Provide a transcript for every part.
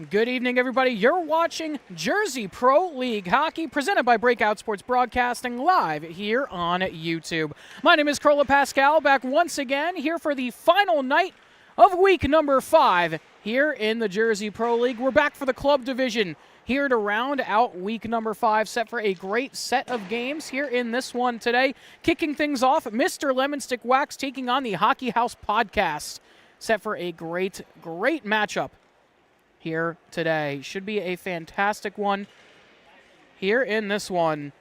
Good evening, everybody. You're watching Jersey Pro League Hockey, presented by Breakout Sports Broadcasting, live here on YouTube. My name is Carla Pascal, back once again here for the final night of week number 5 here in the Jersey Pro League. We're back for the club division here to round out week number 5, set for a great set of games here in this one today. Kicking things off, Mr. Lemon Stick Wax taking on the Hockey House Podcast, set for a great matchup here today. Should be a fantastic one here in this one.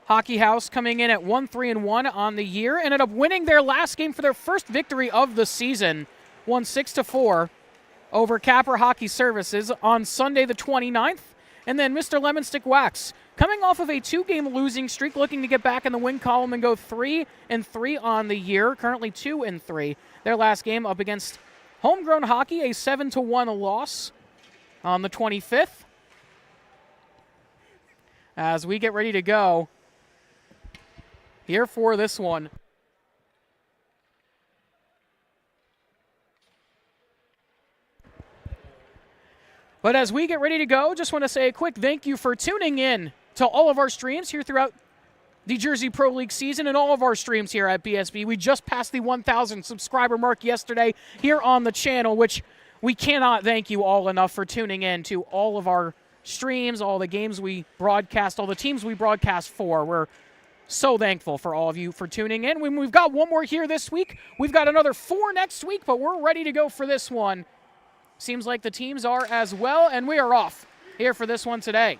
Hockey House coming in at 1-3-1 on the year. Ended up winning their last game for their first victory of the season. Won 6-4 over Capper Hockey Services on Sunday the 29th. And then Mr. Lemon Stick Wax coming off of a 2-game losing streak, looking to get back in the win column and go 3-3 on the year. Currently 2-3. Their last game up against Homegrown Hockey, a 7-1 loss on the 25th. As we get ready to go here for this one. But as we get ready to go, just want to say a quick thank you for tuning in to all of our streams here throughout the Jersey Pro League season and all of our streams here at BSB. We just passed the 1,000 subscriber mark yesterday here on the channel, which we cannot thank you all enough for tuning in to all of our streams, all the games we broadcast, all the teams we broadcast for. We're so thankful for all of you for tuning in. We've got one more here this week. We've got another 4 next week, but we're ready to go for this one. Seems like the teams are as well, and we are off here for this one today.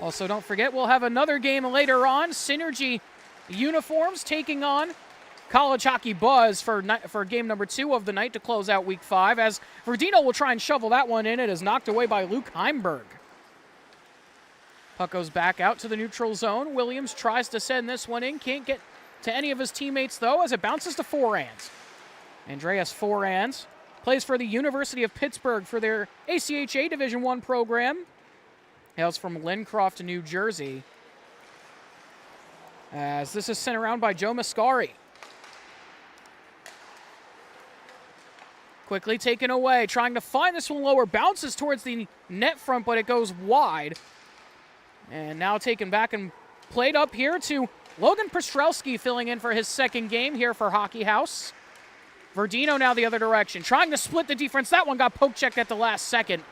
Also, don't forget, we'll have another game later on. Synergy Uniforms taking on College Hockey Buzz for game number 2 of the night to close out week 5, as Verdino will try and shovel that one in. It is knocked away by Luke Heimberg. Puck goes back out to the neutral zone. Williams tries to send this one in. Can't get to any of his teammates, though, as it bounces to Forans. Andreas Forans plays for the University of Pittsburgh for their ACHA Division I program. Hails from Lincroft, New Jersey. As this is sent around by Joe Mascari. Quickly taken away, trying to find this one lower. Bounces towards the net front, but it goes wide. And now taken back and played up here to Logan Prostrelski, filling in for his second game here for Hockey House. Verdino now the other direction, trying to split the defense. That one got poke-checked at the last second.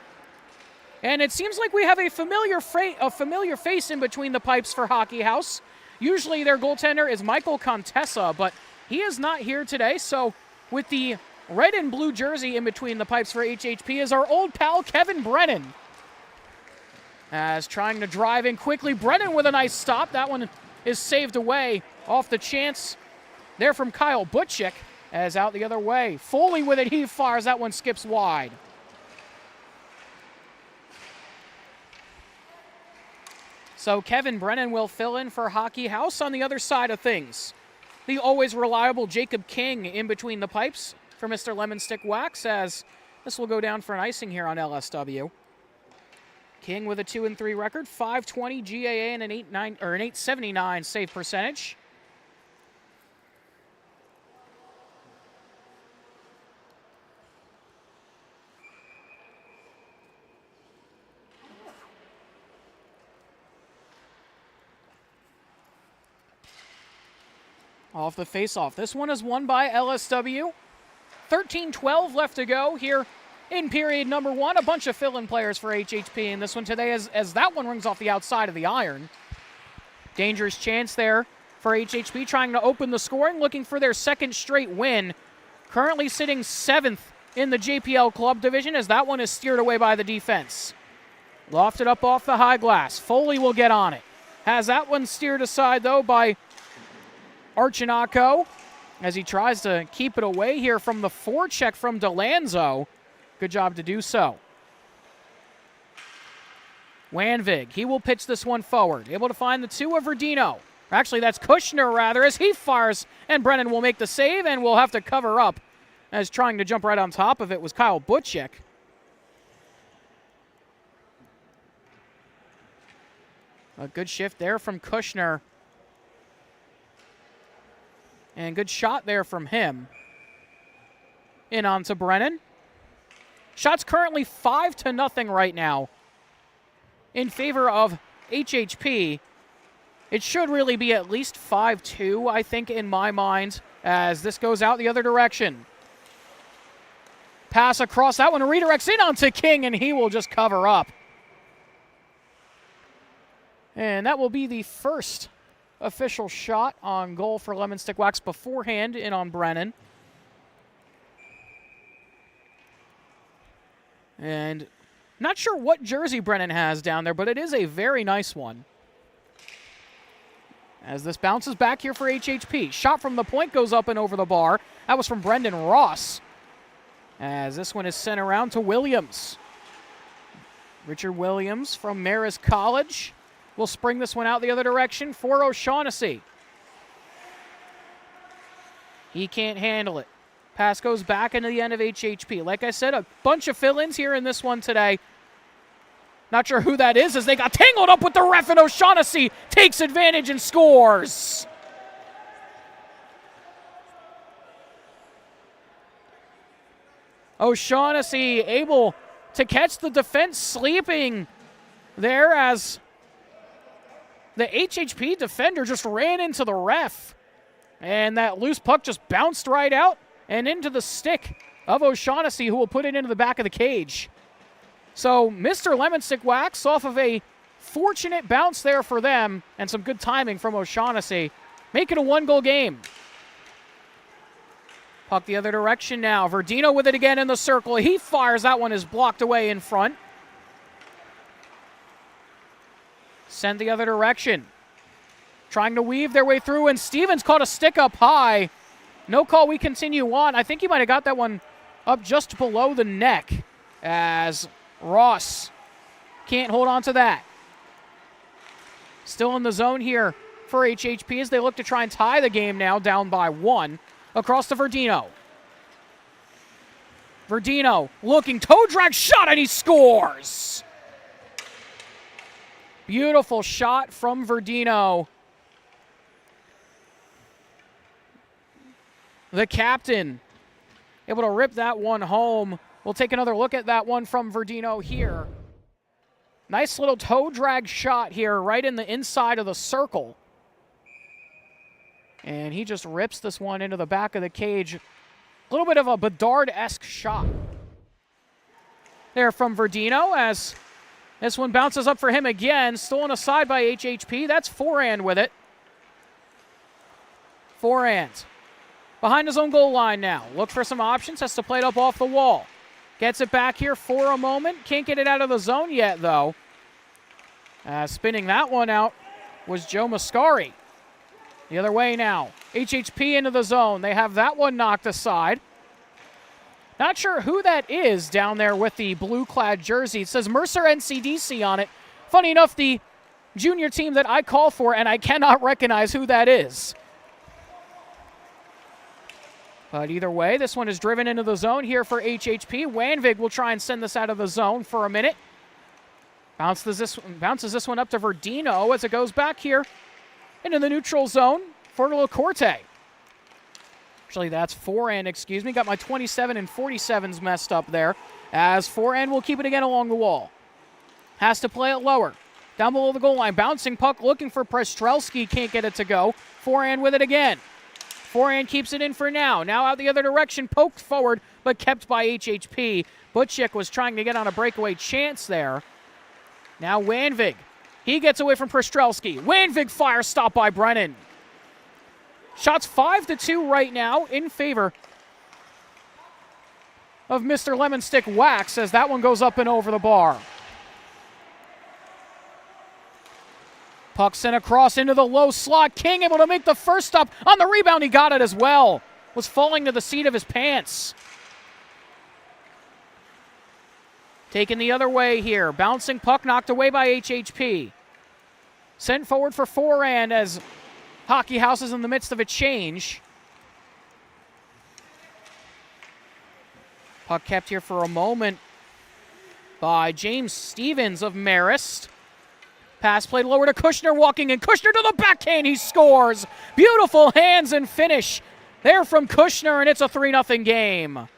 And it seems like we have a familiar face in between the pipes for Hockey House. Usually their goaltender is Michael Contessa, but he is not here today. So with the red and blue jersey in between the pipes for HHP is our old pal Kevin Brennan. As trying to drive in quickly, Brennan with a nice stop. That one is saved away off the chance there from Kyle Butchick, as out the other way. Foley with it, he fires. That one skips wide. So Kevin Brennan will fill in for Hockey House on the other side of things. The always reliable Jacob King in between the pipes for Mr. Lemon Stick Wax, as this will go down for an icing here on LSW. King with a 2-3 record, .520 GAA and an .879 save percentage. Off the face-off. This one is won by LSW. 13-12 left to go here in period number 1. A bunch of fill-in players for HHP in this one today, as that one rings off the outside of the iron. Dangerous chance there for HHP, trying to open the scoring, looking for their second straight win. Currently sitting 7th in the JPL club division, as that one is steered away by the defense. Lofted up off the high glass. Foley will get on it. Has that one steered aside, though, by Archinaco, as he tries to keep it away here from the forecheck from DeLanzo. Good job to do so. Wanvig, he will pitch this one forward. Able to find the 2 of Verdino. Actually, that's Kushner, rather, as he fires, and Brennan will make the save, and will have to cover up, as trying to jump right on top of it was Kyle Butchick. A good shift there from Kushner. And good shot there from him. In onto Brennan. Shots currently 5-0 right now in favor of HHP. It should really be at least 5-2, I think, in my mind, as this goes out the other direction. Pass across that one, redirects in onto King, and he will just cover up. And that will be the first official shot on goal for Lemon Stick Wax beforehand in on Brennan. And not sure what jersey Brennan has down there, but it is a very nice one. As this bounces back here for HHP. Shot from the point goes up and over the bar. That was from Brendan Ross. As this one is sent around to Williams. Richard Williams from Marist College will spring this one out the other direction for O'Shaughnessy. He can't handle it. Pass goes back into the end of HHP. Like I said, a bunch of fill-ins here in this one today. Not sure who that is as they got tangled up with the ref, and O'Shaughnessy takes advantage and scores. O'Shaughnessy able to catch the defense sleeping there as the HHP defender just ran into the ref. And that loose puck just bounced right out and into the stick of O'Shaughnessy, who will put it into the back of the cage. So Mr. Lemon Stick Wax off of a fortunate bounce there for them and some good timing from O'Shaughnessy. Make it a one-goal game. Puck the other direction now. Verdino with it again in the circle. He fires. That one is blocked away in front. Send the other direction. Trying to weave their way through, and Stevens caught a stick up high. No call, we continue on. I think he might have got that one up just below the neck as Ross can't hold on to that. Still in the zone here for HHP as they look to try and tie the game now, down by 1. Across to Verdino. Verdino looking, toe drag shot, and he scores! Beautiful shot from Verdino. The captain able to rip that one home. We'll take another look at that one from Verdino here. Nice little toe drag shot here right in the inside of the circle. And he just rips this one into the back of the cage. A little bit of a Bedard-esque shot there from Verdino as this one bounces up for him again. Stolen aside by HHP. That's Forehand with it. Forehand behind his own goal line now. Look for some options. Has to play it up off the wall. Gets it back here for a moment. Can't get it out of the zone yet, though. Spinning that one out was Joe Mascari. The other way now. HHP into the zone. They have that one knocked aside. Not sure who that is down there with the blue-clad jersey. It says Mercer NCDC on it. Funny enough, the junior team that I call for, and I cannot recognize who that is. But either way, this one is driven into the zone here for HHP. Wanvig will try and send this out of the zone for a minute. Bounces this one up to Verdino as it goes back here into the neutral zone for Lacorte. Actually, that's Forehand, excuse me. Got my 27 and 47s messed up there. As Forehand will keep it again along the wall. Has to play it lower. Down below the goal line. Bouncing puck looking for Prestrelski. Can't get it to go. Forehand with it again. Forehand keeps it in for now. Now out the other direction. Poked forward, but kept by HHP. Butchik was trying to get on a breakaway chance there. Now Wanvig. He gets away from Prestrelski. Wanvig fires, stopped by Brennan. Shots 5-2 right now in favor of Mr. Lemon Stick Wax as that one goes up and over the bar. Puck sent across into the low slot. King able to make the first stop. On the rebound, he got it as well. Was falling to the seat of his pants. Taken the other way here. Bouncing puck knocked away by HHP. Sent forward for Forehand as Hockey House is in the midst of a change. Puck kept here for a moment by James Stevens of Marist. Pass played lower to Kushner, walking in. Kushner to the backhand, he scores. Beautiful hands and finish there from Kushner, and it's a 3-0 game.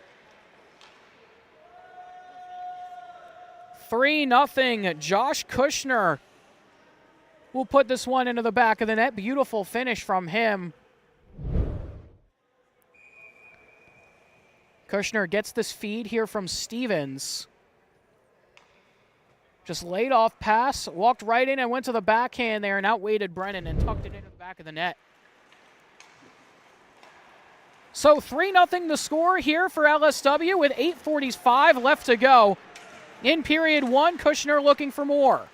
3-0. Josh Kushner will put this one into the back of the net. Beautiful finish from him. Kushner gets this feed here from Stevens. Just laid off pass, walked right in and went to the backhand there and outweighted Brennan and tucked it into the back of the net. So 3-0 the score here for LSW with 8:45 left to go. In period one, Kushner looking for more.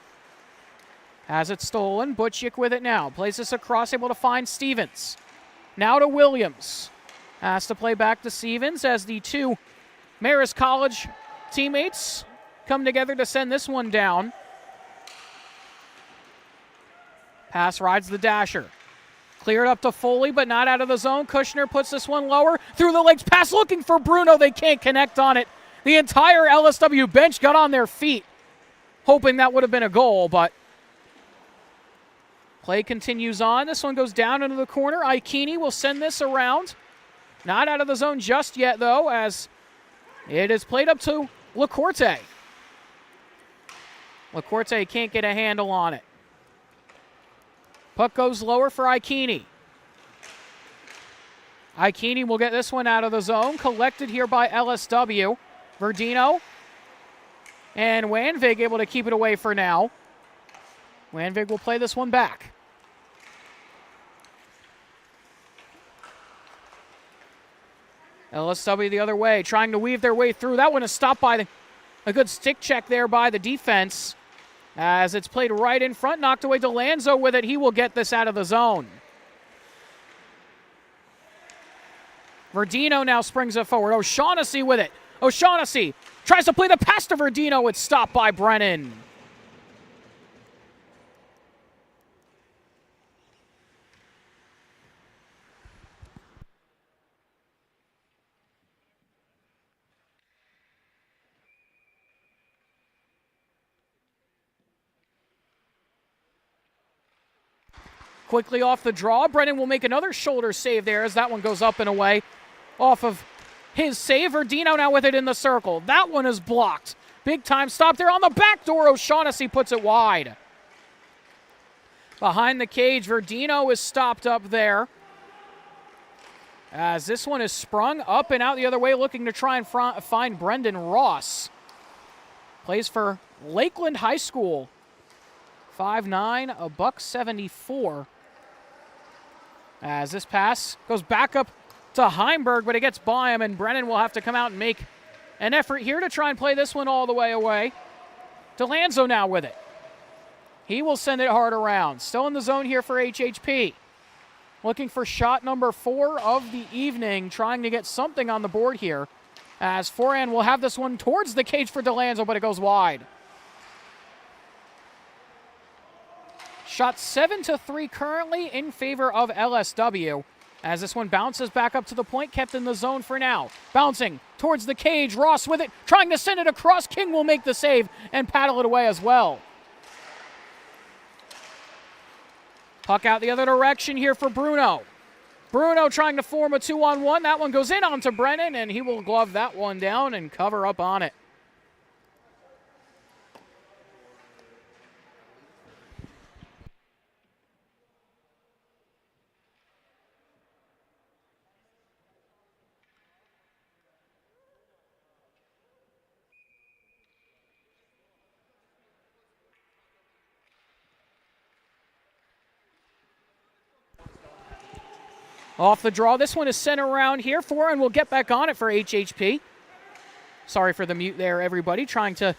Has it stolen. Butchik with it now. Plays this across, able to find Stevens. Now to Williams. Has to play back to Stevens as the two Marist College teammates come together to send this one down. Pass rides the dasher. Cleared up to Foley, but not out of the zone. Kushner puts this one lower. Through the legs, pass looking for Bruno. They can't connect on it. The entire LSW bench got on their feet, hoping that would have been a goal, but play continues on. This one goes down into the corner. Aikini will send this around. Not out of the zone just yet, though, as it is played up to LaCourte. LaCourte can't get a handle on it. Puck goes lower for Aikini. Aikini will get this one out of the zone. Collected here by LSW. Verdino and Wanvig able to keep it away for now. Wanvig will play this one back. LSW the other way, trying to weave their way through. That one is stopped by a good stick check there by the defense. As it's played right in front, knocked away DeLanzo with it. He will get this out of the zone. Verdino now springs it forward. O'Shaughnessy with it. O'Shaughnessy tries to play the pass to Verdino. It's stopped by Brennan. Quickly off the draw. Brennan will make another shoulder save there as that one goes up and away off of his save. Verdino now with it in the circle. That one is blocked. Big time stop there on the back door. O'Shaughnessy puts it wide. Behind the cage, Verdino is stopped up there. As this one is sprung up and out the other way, looking to try and find Brendan Ross. Plays for Lakeland High School. 5'9", $174. As this pass goes back up to Heimberg, but it gets by him, and Brennan will have to come out and make an effort here to try and play this one all the way away. DeLanzo now with it. He will send it hard around. Still in the zone here for HHP. Looking for shot number 4 of the evening, trying to get something on the board here. As Foran will have this one towards the cage for DeLanzo, but it goes wide. Shot 7-3 currently in favor of LSW. As this one bounces back up to the point, kept in the zone for now. Bouncing towards the cage, Ross with it, trying to send it across. King will make the save and paddle it away as well. Puck out the other direction here for Bruno. Bruno trying to form a 2-on-1. That one goes in onto Brennan, and he will glove that one down and cover up on it. Off the draw. This one is sent around here. Foran will get back on it for HHP. Sorry for the mute there, everybody. Trying to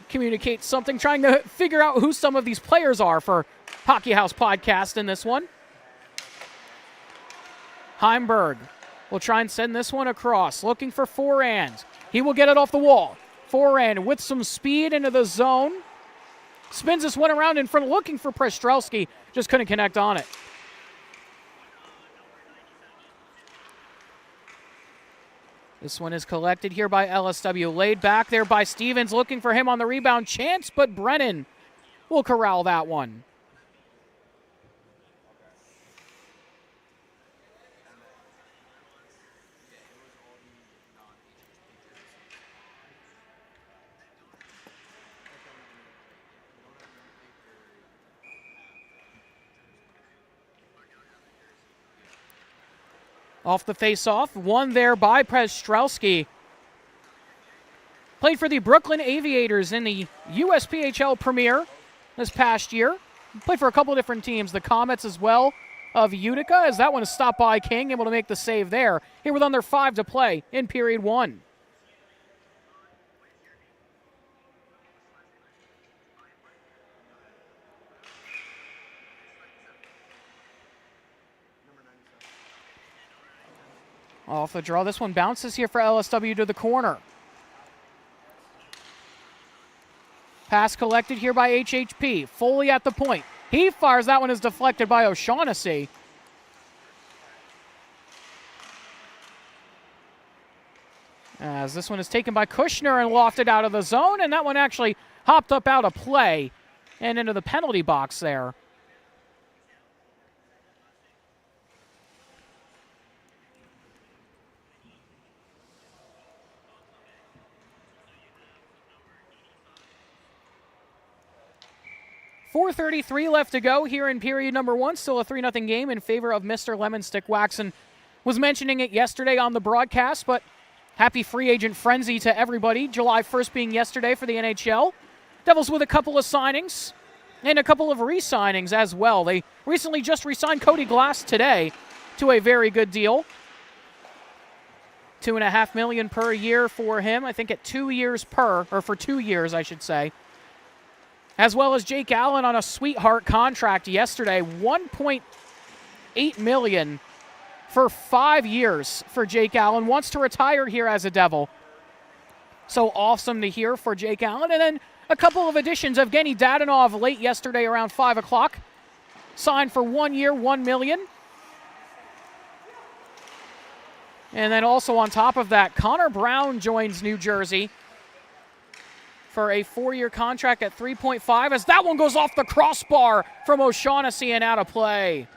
communicate something. Trying to figure out who some of these players are for Hockey House Podcast in this one. Heimberg will try and send this one across. Looking for Foran. He will get it off the wall. Foran with some speed into the zone. Spins this one around in front, looking for Prestrelski. Just couldn't connect on it. This one is collected here by LSW. Laid back there by Stevens, looking for him on the rebound chance, but Brennan will corral that one. Off the face-off, won there by Przestrzelski. Played for the Brooklyn Aviators in the USPHL Premier this past year. Played for a couple different teams, the Comets as well of Utica, as that one is stopped by King, able to make the save there. Here with under 5 to play in period 1. Off the draw, this one bounces here for LSW to the corner. Pass collected here by HHP, fully at the point. He fires, that one is deflected by O'Shaughnessy. As this one is taken by Kushner and lofted out of the zone, and that one actually hopped up out of play and into the penalty box there. .433 left to go here in period number 1. Still a 3-0 game in favor of Mr. Lemonstick Waxon. Was mentioning it yesterday on the broadcast, but happy free agent frenzy to everybody. July 1st being yesterday for the NHL. Devils with a couple of signings and a couple of re-signings as well. They recently just re-signed Cody Glass today to a very good deal. $2.5 million per year for him. I think at 2 years per, or for 2 years, I should say. As well as Jake Allen on a sweetheart contract yesterday, $1.8 million for 5 years for Jake Allen. Wants to retire here as a Devil. So awesome to hear for Jake Allen. And then a couple of additions. Evgeny Dadonov late yesterday around 5 o'clock. Signed for 1 year, $1 million. And then also on top of that, Connor Brown joins New Jersey for a 4-year contract at 3.5, as that one goes off the crossbar from O'Shaughnessy and out of play.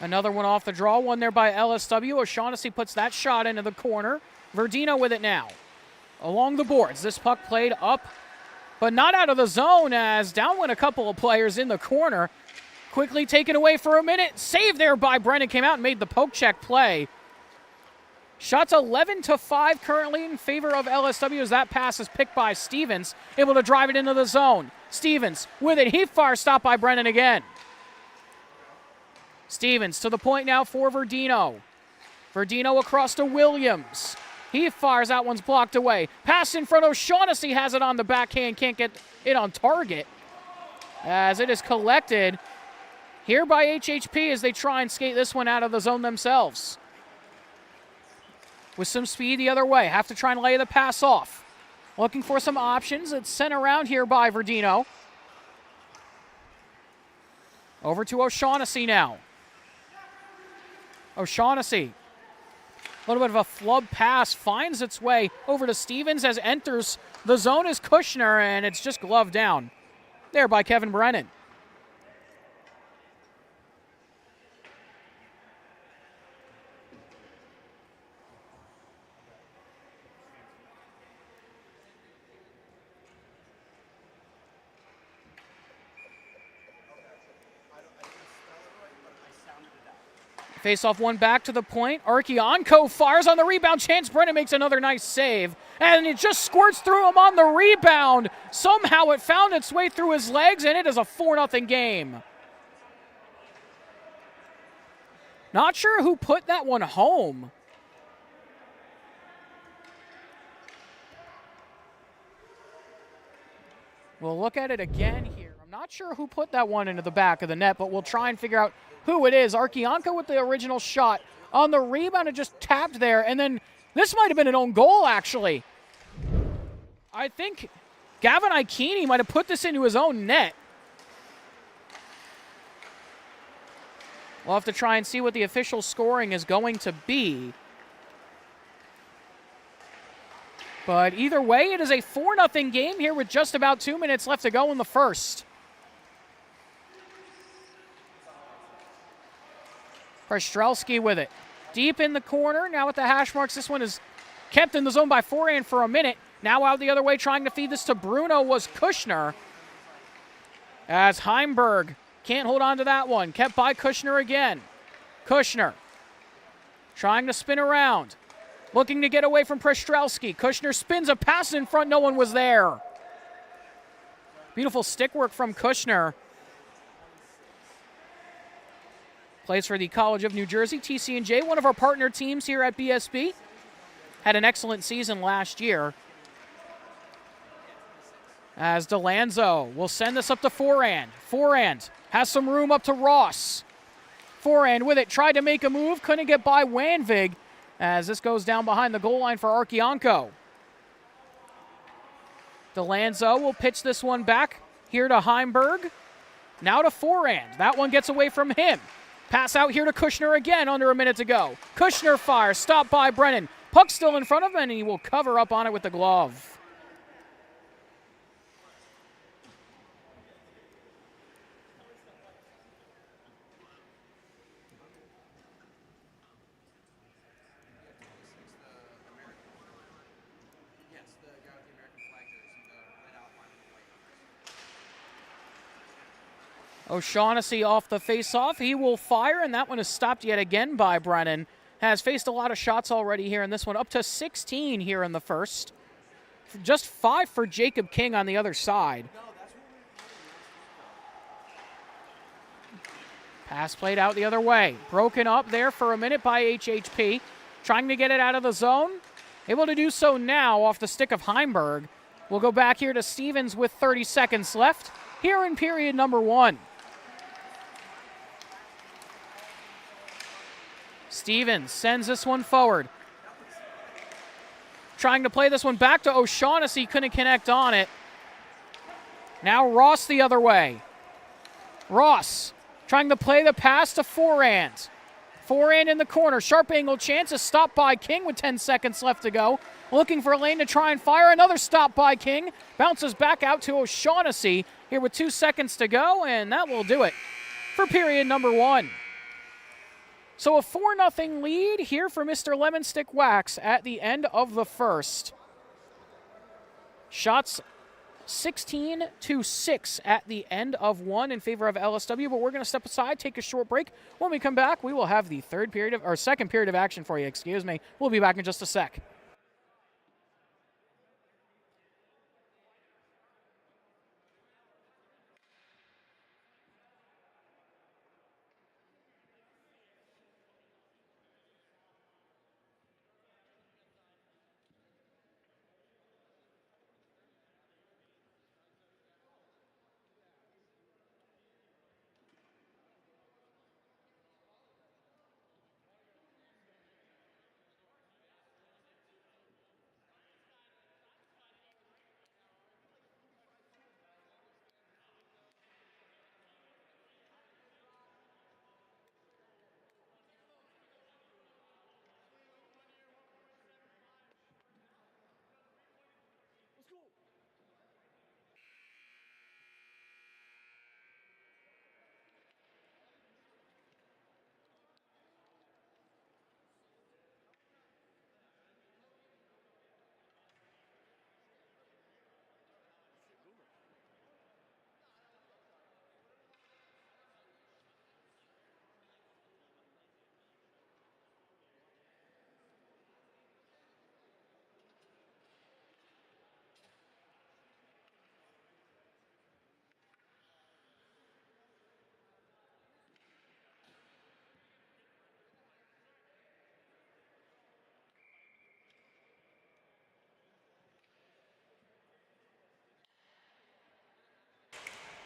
Another one off the draw, one there by LSW. O'Shaughnessy puts that shot into the corner. Verdino with it now. Along the boards, this puck played up, but not out of the zone, as down went a couple of players in the corner. Quickly taken away for a minute. Save there by Brennan, came out and made the poke check play. Shots 11-5 currently in favor of LSW, as that pass is picked by Stevens. Able to drive it into the zone. Stevens with it. He fires, stopped by Brennan again. Stevens to the point now for Verdino. Verdino across to Williams. He fires, that one's blocked away. Pass in front, O'Shaughnessy has it on the backhand, can't get it on target. As it is collected here by HHP as they try and skate this one out of the zone themselves. With some speed the other way, have to try and lay the pass off. Looking for some options, it's sent around here by Verdino. Over to O'Shaughnessy now. O'Shaughnessy, a little bit of a flub pass, finds its way over to Stevens as enters the zone is Kushner, and it's just gloved down there by Kevin Brennan. Face-off one back to the point. Archionko fires on the rebound. Chance Brennan makes another nice save. And it just squirts through him on the rebound. Somehow it found its way through his legs, and it is a 4-0 game. Not sure who put that one home. We'll look at it again here. I'm not sure who put that one into the back of the net, but we'll try and figure out who it is. Archionko with the original shot on the rebound and just tapped there. And then this might have been an own goal, actually. I think Gavin Ikini might have put this into his own net. We'll have to try and see what the official scoring is going to be. But either way, it is a 4-0 game here with just about 2 minutes left to go in the first. Przestrelski with it. Deep in the corner, now with the hash marks. This one is kept in the zone by forehand for a minute. Now out the other way, trying to feed this to Bruno was Kushner. As Heimberg can't hold on to that one. Kept by Kushner again. Kushner trying to spin around. Looking to get away from Przestrelski. Kushner spins a pass in front. No one was there. Beautiful stick work from Kushner. Plays for the College of New Jersey, TC&J, one of our partner teams here at BSB. Had an excellent season last year. As DeLanzo will send this up to forehand. Forehand has some room up to Ross. Forehand with it, tried to make a move, couldn't get by Wanvig, as this goes down behind the goal line for Archianco. DeLanzo will pitch this one back here to Heimberg. Now to forehand. That one gets away from him. Pass out here to Kushner again, under a minute to go. Kushner fires, stopped by Brennan. Puck still in front of him, and he will cover up on it with the glove. O'Shaughnessy off the face-off. He will fire, and that one is stopped yet again by Brennan. Has faced a lot of shots already here in this one, up to 16 here in the first. Just 5 for Jacob King on the other side. Pass played out the other way. Broken up there for a minute by HHP. Trying to get it out of the zone. Able to do so now off the stick of Heimberg. We'll go back here to Stevens with 30 seconds left here in period number 1. Stevens sends this one forward. Trying to play this one back to O'Shaughnessy, couldn't connect on it. Now Ross the other way. Ross trying to play the pass to forehand. Forehand in the corner, sharp angle chance is stopped by King with 10 seconds left to go. Looking for a lane to try and fire, another stop by King. Bounces back out to O'Shaughnessy here with 2 seconds to go, and that will do it for period number 1. So a 4-0 lead here for Mr. Lemon Stick Wax at the end of the first. Shots 16-6 at the end of 1 in favor of LSW, but we're going to step aside, take a short break. When we come back, we will have the second period of action for you, excuse me. We'll be back in just a sec.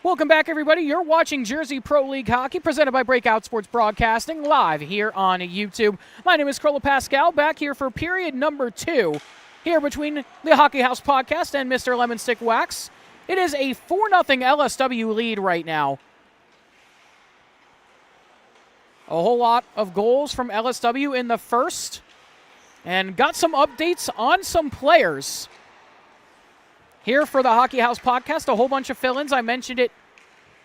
Welcome back, everybody. You're watching Jersey Pro League Hockey, presented by Breakout Sports Broadcasting, live here on YouTube. My name is Carla Pascal, back here for period number 2, here between the Hockey House Podcast and Mr. Lemon Stick Wax. It is a 4-0 LSW lead right now. A whole lot of goals from LSW in the first. and got some updates on some players. Here for the Hockey House podcast, a whole bunch of fill-ins. I mentioned it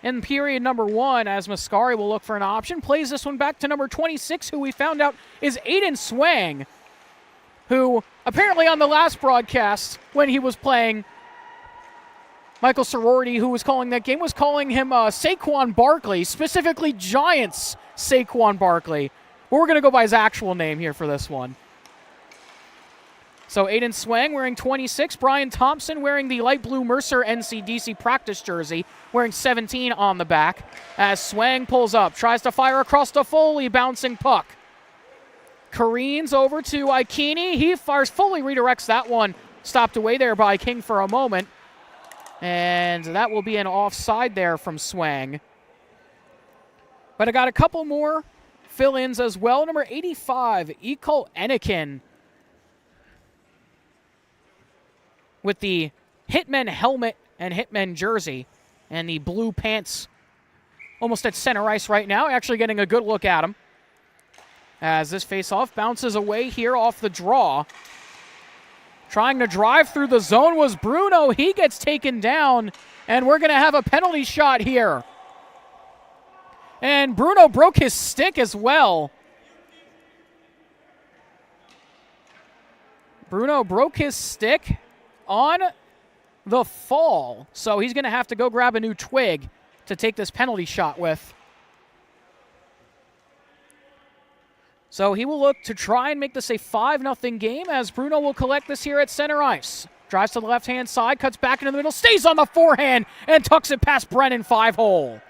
in period number 1 as Mascari will look for an option. Plays this one back to number 26, who we found out is Aiden Swang, who apparently on the last broadcast when he was playing, Michael Sorority, who was calling that game, was calling him Saquon Barkley, specifically Giants Saquon Barkley. But we're going to go by his actual name here for this one. So Aiden Swang wearing 26. Brian Thompson wearing the light blue Mercer NCDC practice jersey, wearing 17 on the back. As Swang pulls up, tries to fire across to Foley, bouncing puck. Careens over to Ikini. He fires, Foley redirects that one. Stopped away there by King for a moment. And that will be an offside there from Swang. But I got a couple more fill-ins as well. Number 85, Ekal Enikin, with the Hitmen helmet and Hitmen jersey and the blue pants almost at center ice right now. Actually getting a good look at him as this face-off bounces away here off the draw. Trying to drive through the zone was Bruno. He gets taken down, and we're going to have a penalty shot here. And Bruno broke his stick as well. Bruno broke his stick on the fall, so he's going to have to go grab a new twig to take this penalty shot with. So he will look to try and make this a 5-0 game as Bruno will collect this here at center ice. Drives to the left-hand side, cuts back into the middle, stays on the forehand, and tucks it past Brennan 5-hole.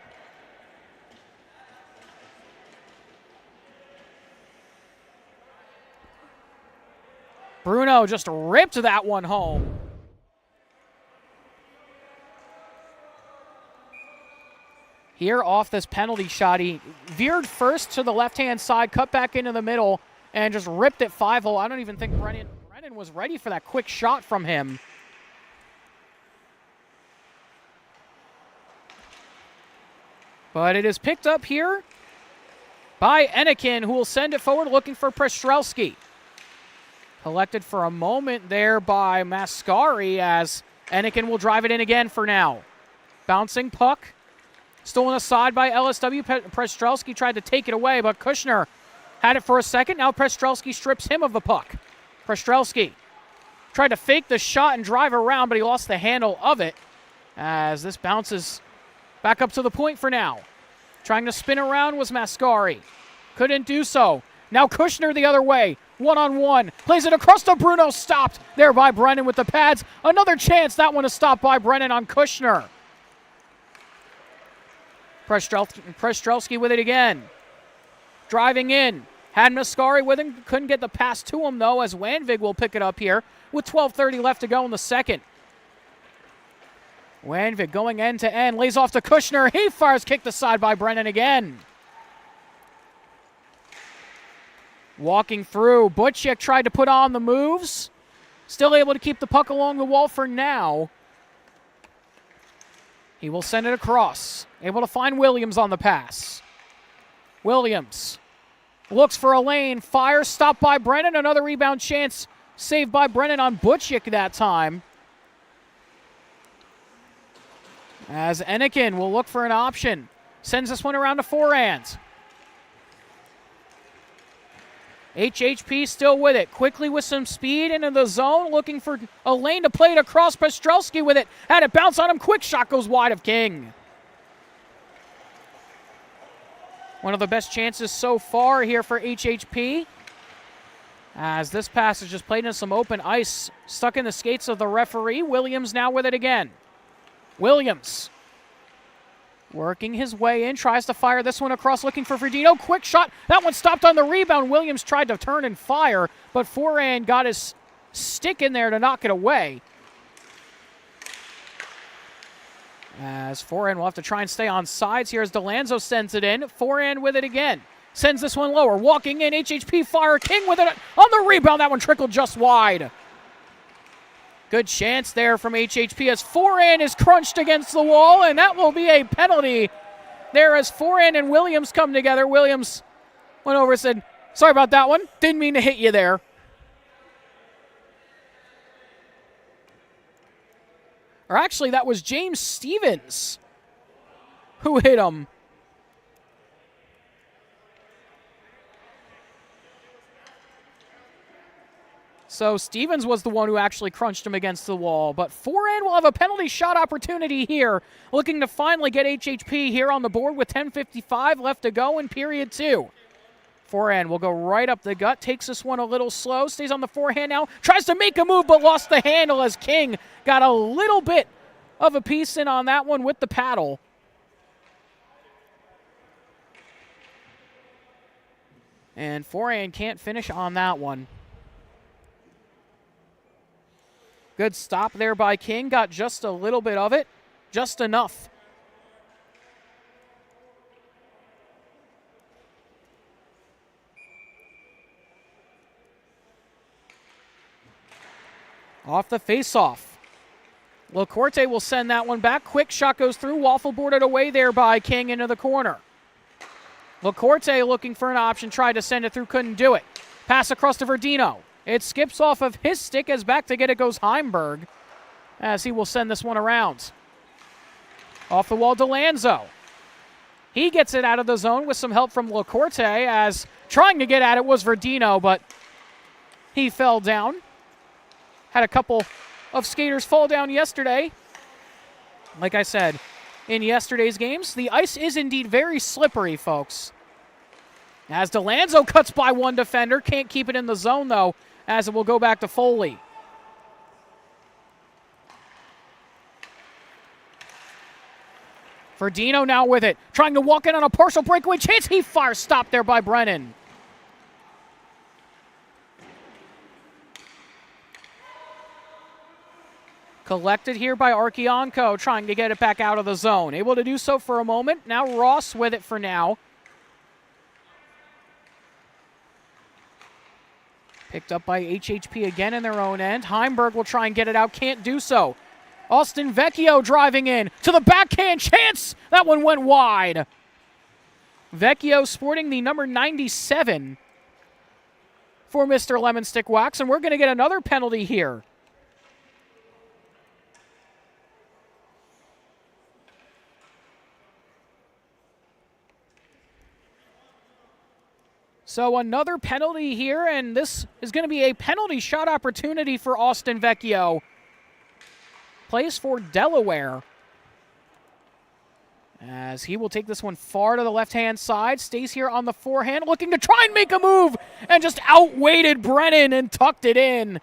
Bruno just ripped that one home. Here off this penalty shot, he veered first to the left-hand side, cut back into the middle, and just ripped it 5-hole. I don't even think Brennan was ready for that quick shot from him. But it is picked up here by Enikin, who will send it forward looking for Przestrelski. Collected for a moment there by Mascari as Enikin will drive it in again for now. Bouncing puck. Stolen aside by LSW. Przestrelski tried to take it away, but Kushner had it for a second. Now Przestrelski strips him of the puck. Przestrelski tried to fake the shot and drive around, but he lost the handle of it as this bounces back up to the point for now. Trying to spin around was Mascari. Couldn't do so. Now Kushner the other way. One-on-one. Plays it across to Bruno. Stopped there by Brennan with the pads. Another chance. That one is stopped by Brennan on Kushner. Przestrelski with it again. Driving in. Had Mascari with him. Couldn't get the pass to him, though, as Wanvig will pick it up here with 12:30 left to go in the second. Wanvig going end-to-end. Lays off to Kushner. He fires kicked aside by Brennan again. Walking through. Butchik tried to put on the moves. Still able to keep the puck along the wall for now. He will send it across. Able to find Williams on the pass. Williams looks for a lane. Fires, stopped by Brennan. Another rebound chance saved by Brennan on Butchik that time. As Enikin will look for an option. Sends this one around to forehand. HHP still with it. Quickly with some speed into the zone. Looking for a lane to play it across. Przestrelski with it. Had it bounce on him. Quick shot goes wide of King. One of the best chances so far here for HHP. As this pass is just played into some open ice. Stuck in the skates of the referee. Williams now with it again. Williams working his way in, tries to fire this one across, looking for Fredino. Quick shot. That one stopped on the rebound. Williams tried to turn and fire, but Foran got his stick in there to knock it away. As Foran will have to try and stay on sides here as DeLanzo sends it in. Foran with it again. Sends this one lower. Walking in, HHP fire. King with it on the rebound. That one trickled just wide. Good chance there from HHP as Foran is crunched against the wall, and that will be a penalty there as Foran and Williams come together. Williams went over and said, sorry about that one. Didn't mean to hit you there. Or actually, that was James Stevens who hit him. So Stevens was the one who actually crunched him against the wall. But Foran will have a penalty shot opportunity here, looking to finally get HHP here on the board with 10:55 left to go in period 2. Foran will go right up the gut, takes this one a little slow, stays on the forehand now, tries to make a move but lost the handle as King got a little bit of a piece in on that one with the paddle. And Foran can't finish on that one. Good stop there by King. Got just a little bit of it. Just enough. Off the face-off. LaCourte will send that one back. Quick shot goes through. Waffle boarded away there by King into the corner. LaCourte looking for an option. Tried to send it through. Couldn't do it. Pass across to Verdino. It skips off of his stick as back to get it goes Heimberg as he will send this one around. Off the wall, DeLanzo. He gets it out of the zone with some help from LaCourte as trying to get at it was Verdino, but he fell down. Had a couple of skaters fall down yesterday. Like I said, in yesterday's games, the ice is indeed very slippery, folks. As DeLanzo cuts by one defender, can't keep it in the zone, though, as it will go back to Foley. Verdino now with it, trying to walk in on a partial breakaway chance. He fires, stopped there by Brennan. Collected here by Archianco, trying to get it back out of the zone. Able to do so for a moment. Now Ross with it for now. Picked up by HHP again in their own end. Heimberg will try and get it out. Can't do so. Austin Vecchio driving in to the backhand chance. That one went wide. Vecchio sporting the number 97 for Mr. Lemon Stick Wax. And we're going to get another penalty here. So another penalty here, and this is going to be a penalty shot opportunity for Austin Vecchio. Plays for Delaware. As he will take this one far to the left-hand side, stays here on the forehand, looking to try and make a move, and just outweighted Brennan and tucked it in.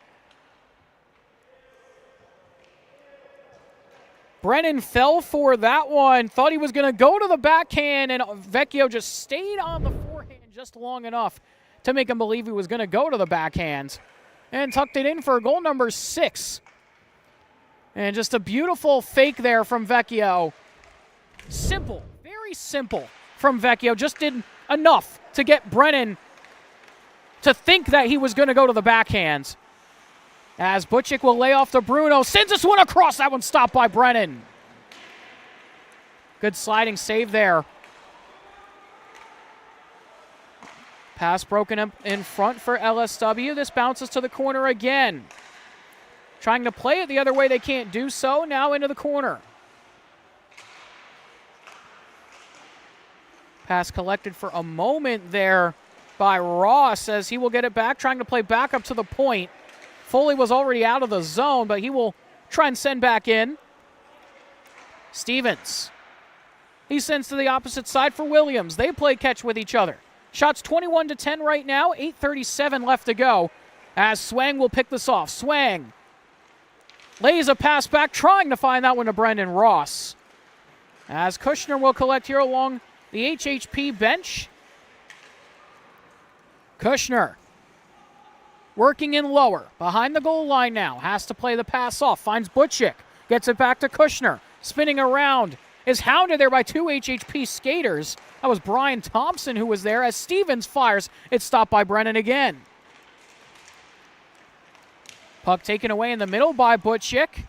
Brennan fell for that one, thought he was going to go to the backhand, and Vecchio just stayed on the forehand just long enough to make him believe he was going to go to the backhand. And tucked it in for goal number 6. And just a beautiful fake there from Vecchio. Simple, very simple from Vecchio. Just did enough to get Brennan to think that he was going to go to the backhand. As Butchick will lay off to Bruno. Sends this one across. That one stopped by Brennan. Good sliding save there. Pass broken up in front for LSW. This bounces to the corner again. Trying to play it the other way. They can't do so. Now into the corner. Pass collected for a moment there by Ross as he will get it back. Trying to play back up to the point. Foley was already out of the zone, but he will try and send back in. Stevens. He sends to the opposite side for Williams. They play catch with each other. Shots 21-10 right now. 8:37 left to go as Swang will pick this off. Swang lays a pass back, trying to find that one to Brendan Ross. As Kushner will collect here along the HHP bench. Kushner working in lower, behind the goal line now. Has to play the pass off, finds Butchick. Gets it back to Kushner. Spinning around. Is hounded there by 2 HHP skaters. That was Brian Thompson who was there as Stevens fires. It's stopped by Brennan again. Puck taken away in the middle by Butchick.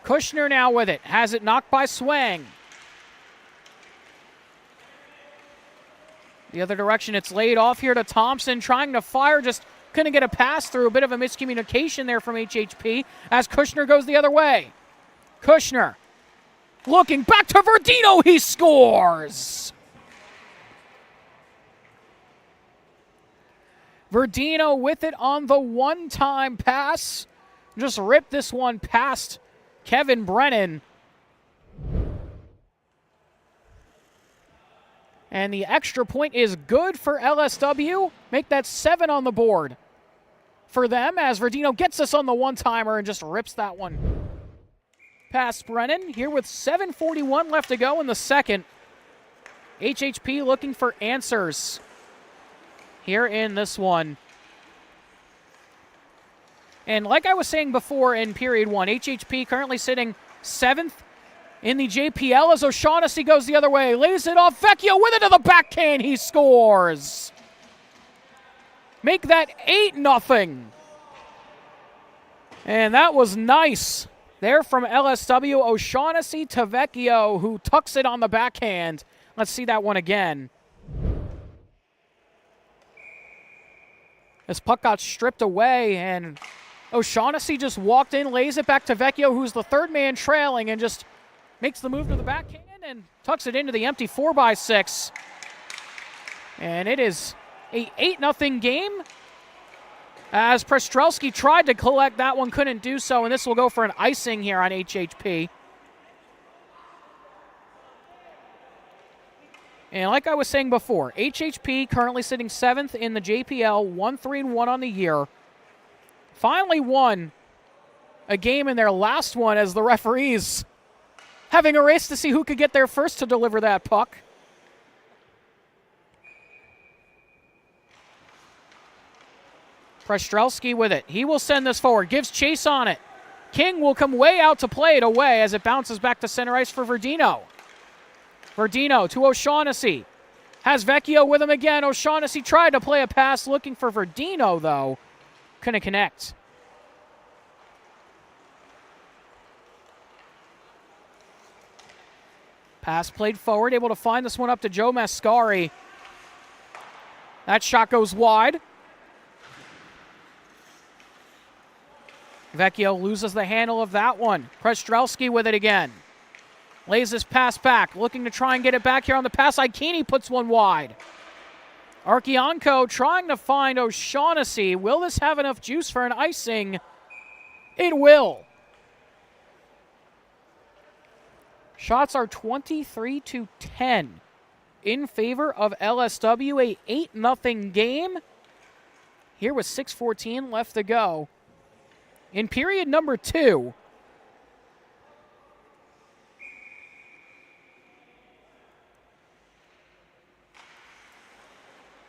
Kushner now with it. Has it knocked by Swang. The other direction, it's laid off here to Thompson. Trying to fire, just couldn't get a pass through. A bit of a miscommunication there from HHP as Kushner goes the other way. Kushner looking back to Verdino. He scores. Verdino with it on the one-time pass. Just ripped this one past Kevin Brennan. And the extra point is good for LSW. Make that 7 on the board for them as Verdino gets us on the one-timer and just rips that one past Brennan. Here with 7:41 left to go in the second. HHP looking for answers here in this one. And like I was saying before in period 1, HHP currently sitting 7th in the JPL as O'Shaughnessy goes the other way. Lays it off. Vecchio with it to the backhand. He scores. Make that 8-0. And that was nice there from LSW. O'Shaughnessy to Vecchio, who tucks it on the backhand. Let's see that one again. This puck got stripped away, and O'Shaughnessy just walked in, lays it back to Vecchio, who's the third man trailing, and just makes the move to the backhand and tucks it into the empty 4x6. And it is a 8-0 game as Prestrelski tried to collect that one, couldn't do so, and this will go for an icing here on HHP. And like I was saying before, HHP currently sitting 7th in the JPL, 1-3-1 on the year. Finally won a game in their last one as the referees having a race to see who could get there first to deliver that puck. Prestrelski with it. He will send this forward. Gives chase on it. King will come way out to play it away as it bounces back to center ice for Verdino. Verdino to O'Shaughnessy. Has Vecchio with him again. O'Shaughnessy tried to play a pass looking for Verdino, though. Couldn't connect. Pass played forward, able to find this one up to Joe Mascari. That shot goes wide. Vecchio loses the handle of that one. Prestrelski with it again. Lays this pass back, looking to try and get it back here on the pass. Aikini puts one wide. Archianco trying to find O'Shaughnessy. Will this have enough juice for an icing? It will. Shots are 23-10 in favor of LSW. A 8-0 game. Here with 6:14 left to go in period number 2.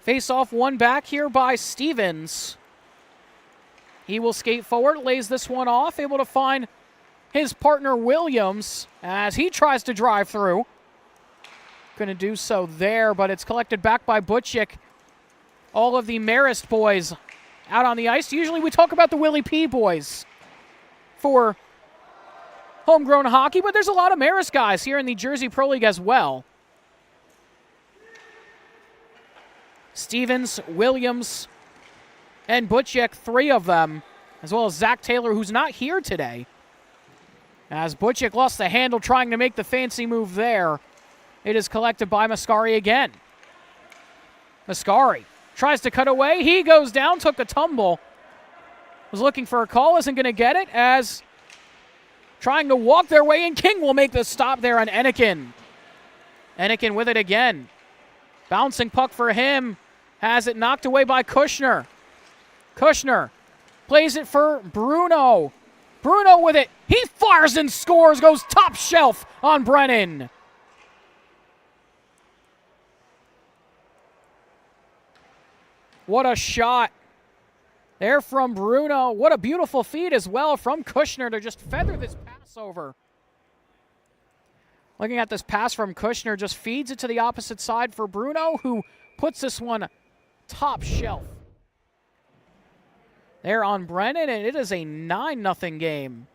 Face off one back here by Stevens. He will skate forward, lays this one off, able to find his partner Williams as he tries to drive through. Going to do so there, but it's collected back by Butchik. All of the Marist boys out on the ice. Usually we talk about the Willie P boys for homegrown hockey, but there's a lot of Marist guys here in the Jersey Pro League as well. Stevens, Williams, and Butchik, 3 of them, as well as Zach Taylor, who's not here today. As Butchik lost the handle trying to make the fancy move there. It is collected by Mascari again. Mascari tries to cut away. He goes down, took a tumble. Was looking for a call, isn't going to get it, as trying to walk their way in. King will make the stop there on Anakin. Anakin with it again. Bouncing puck for him. Has it knocked away by Kushner. Kushner plays it for Bruno. Bruno with it. He fires and scores. Goes top shelf on Brennan. What a shot there from Bruno. What a beautiful feed as well from Kushner to just feather this pass over. Looking at this pass from Kushner, just feeds it to the opposite side for Bruno, who puts this one top shelf there on Brennan, and it is a 9-0 game.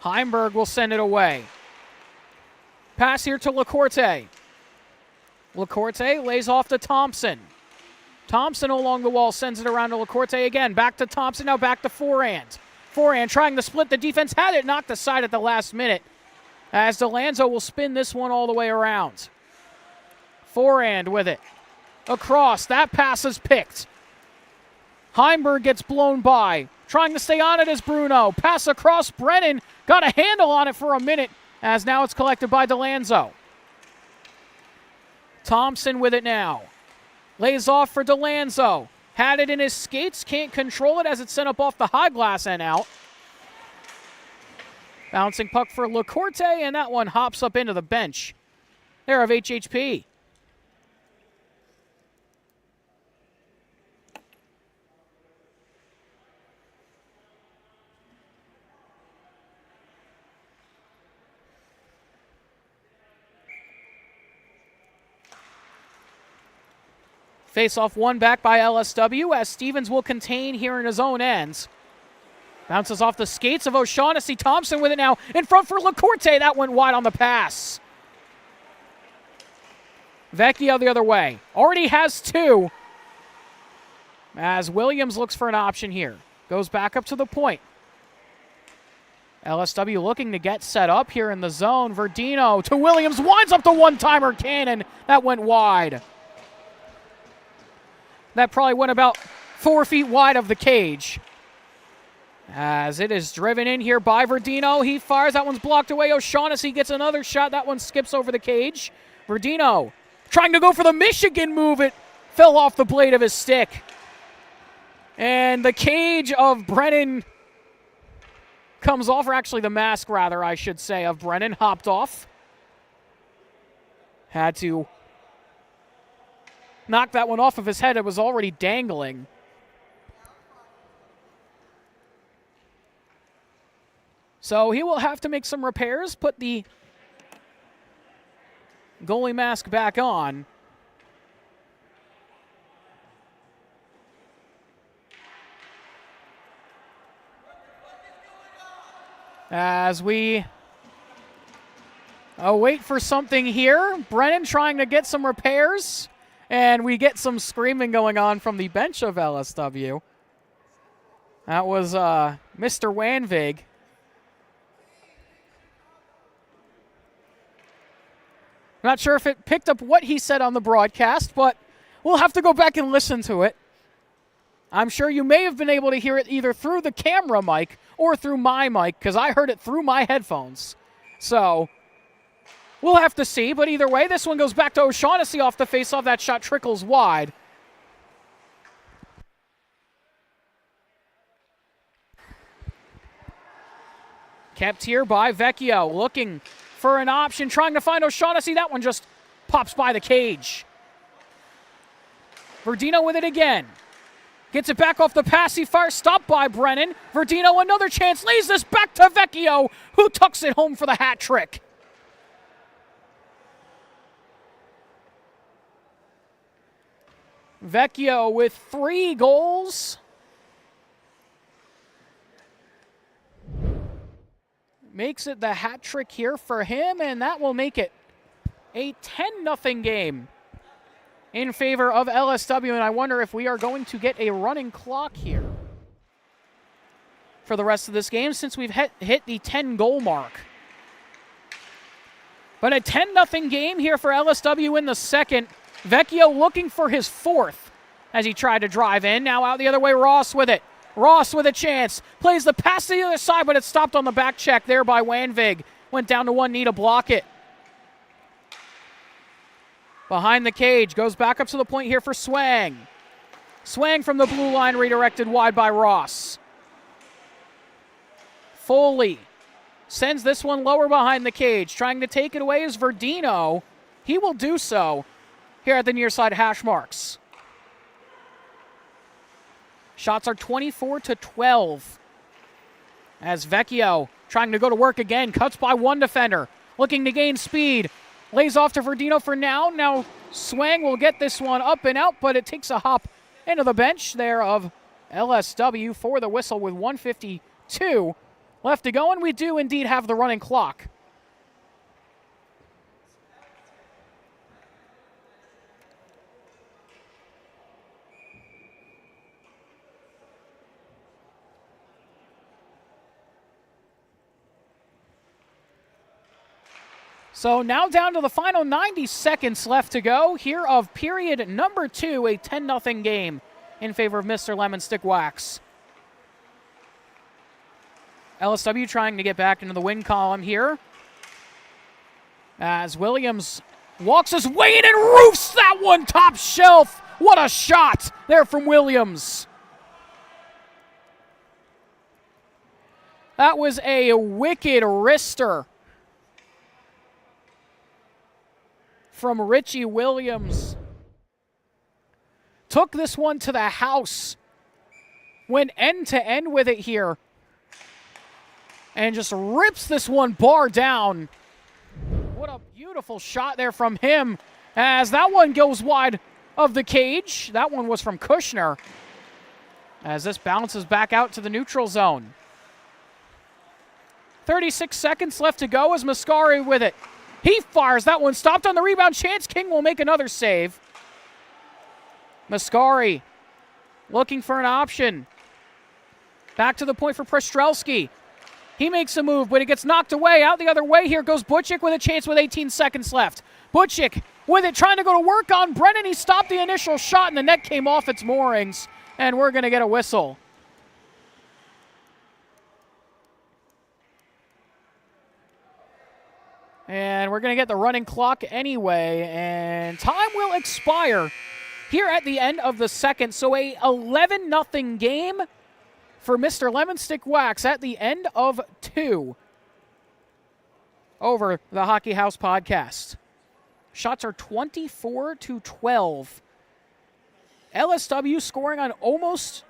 Heimberg will send it away. Pass here to LaCourte. LaCourte lays off to Thompson. Thompson along the wall sends it around to LaCourte again. Back to Thompson, now back to Forehand. Forehand trying to split the defense. Had it knocked aside at the last minute as DeLanzo will spin this one all the way around. Forehand with it. Across. That pass is picked. Heimberg gets blown by. Trying to stay on it is Bruno. Pass across. Brennan got a handle on it for a minute as now it's collected by DeLanzo. Thompson with it now. Lays off for DeLanzo. Had it in his skates. Can't control it as it's sent up off the high glass and out. Bouncing puck for LaCourte, and that one hops up into the bench. There of HHP. Face-off one back by LSW as Stevens will contain here in his own ends. Bounces off the skates of O'Shaughnessy. Thompson with it now in front for LaCourte. That went wide on the pass. Vecchio the other way. Already has two. As Williams looks for an option here. Goes back up to the point. LSW looking to get set up here in the zone. Verdino to Williams. Winds up the one-timer cannon. That went wide. That probably went about 4 feet wide of the cage. As it is driven in here by Verdino. He fires. That one's blocked away. O'Shaughnessy gets another shot. That one skips over the cage. Verdino trying to go for the Michigan move. It fell off the blade of his stick. And the cage of Brennan comes off, or actually the mask, rather, I should say, of Brennan hopped off. Had to knock that one off of his head. It was already dangling. So he will have to make some repairs, put the goalie mask back on. As we wait for something here. Brennan trying to get some repairs. And we get some screaming going on from the bench of LSW. That was Mr. Wanvig. Not sure if it picked up what he said on the broadcast, but we'll have to go back and listen to it. I'm sure you may have been able to hear it either through the camera mic or through my mic, because I heard it through my headphones. So we'll have to see, but either way, this one goes back to O'Shaughnessy off the faceoff. That shot trickles wide. Kept here by Vecchio, looking for an option, trying to find O'Shaughnessy. That one just pops by the cage. Verdino with it again. Gets it back off the pass. He fires, stopped by Brennan. Verdino, another chance, lays this back to Vecchio, who tucks it home for the hat trick. Vecchio with 3 goals. Makes it the hat trick here for him, and that will make it a 10-0 game in favor of LSW, and I wonder if we are going to get a running clock here for the rest of this game since we've hit the 10-goal mark. But a 10-0 game here for LSW in the second. Vecchio looking for his 4th as he tried to drive in. Now out the other way, Ross with it. Ross with a chance. Plays the pass to the other side, but it's stopped on the back check there by Wanvig. Went down to one knee to block it. Behind the cage. Goes back up to the point here for Swang. Swang from the blue line, redirected wide by Ross. Foley sends this one lower behind the cage. Trying to take it away is Verdino. He will do so here at the near side hash marks. Shots are 24-12. As Vecchio trying to go to work again. Cuts by one defender. Looking to gain speed. Lays off to Verdino for now. Now Swang will get this one up and out, but it takes a hop into the bench there of LSW for the whistle with 1:52 left to go. And we do indeed have the running clock. So now down to the final 90 seconds left to go here of period number 2, a 10-0 game in favor of Mr. Lemon Stick Wax. LSW trying to get back into the win column here, as Williams walks his way in and roofs that one top shelf. What a shot there from Williams. That was a wicked wrister from Richie Williams. Took this one to the house. Went end to end with it here. And just rips this one bar down. What a beautiful shot there from him, as that one goes wide of the cage. That one was from Kushner, as this bounces back out to the neutral zone. 36 seconds left to go as Mascari with it. He fires that one, stopped on the rebound. Chance King will make another save. Mascari looking for an option. Back to the point for Prestrelski. He makes a move, but it gets knocked away. Out the other way here goes Butchik with a chance with 18 seconds left. Butchik with it, trying to go to work on Brennan. He stopped the initial shot, and the net came off its moorings, and we're going to get a whistle. And we're going to get the running clock anyway, and time will expire here at the end of the second. So a 11-0 game for Mr. Lemon Stick Wax at the end of 2 over the Hockey House podcast. Shots are 24-12. LSW scoring on almost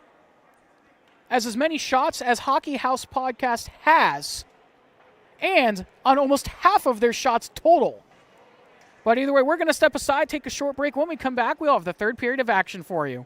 as many shots as Hockey House podcast has, and on almost half of their shots total. But either way, we're going to step aside, take a short break. When we come back, we'll have the third period of action for you.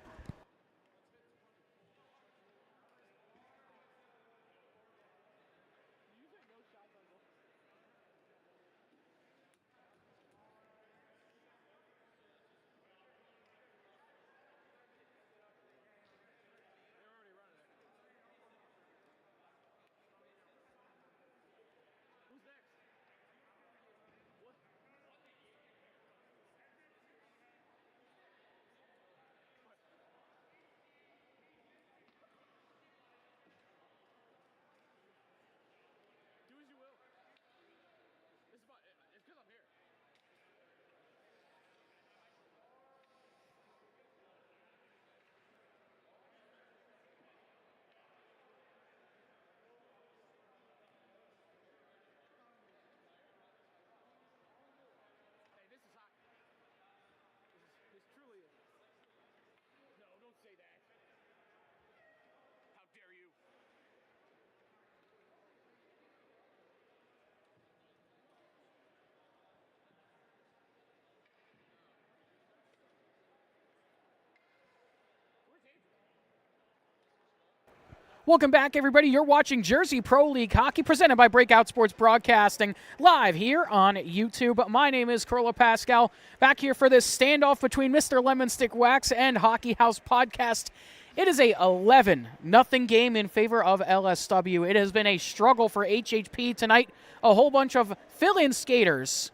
Welcome back, everybody. You're watching Jersey Pro League Hockey, presented by Breakout Sports Broadcasting, live here on YouTube. My name is Carlo Pascal, back here for this standoff between Mr. Lemon Stick Wax and Hockey House Podcast. It is a 11-0 game in favor of LSW. It has been a struggle for HHP tonight. A whole bunch of fill-in skaters.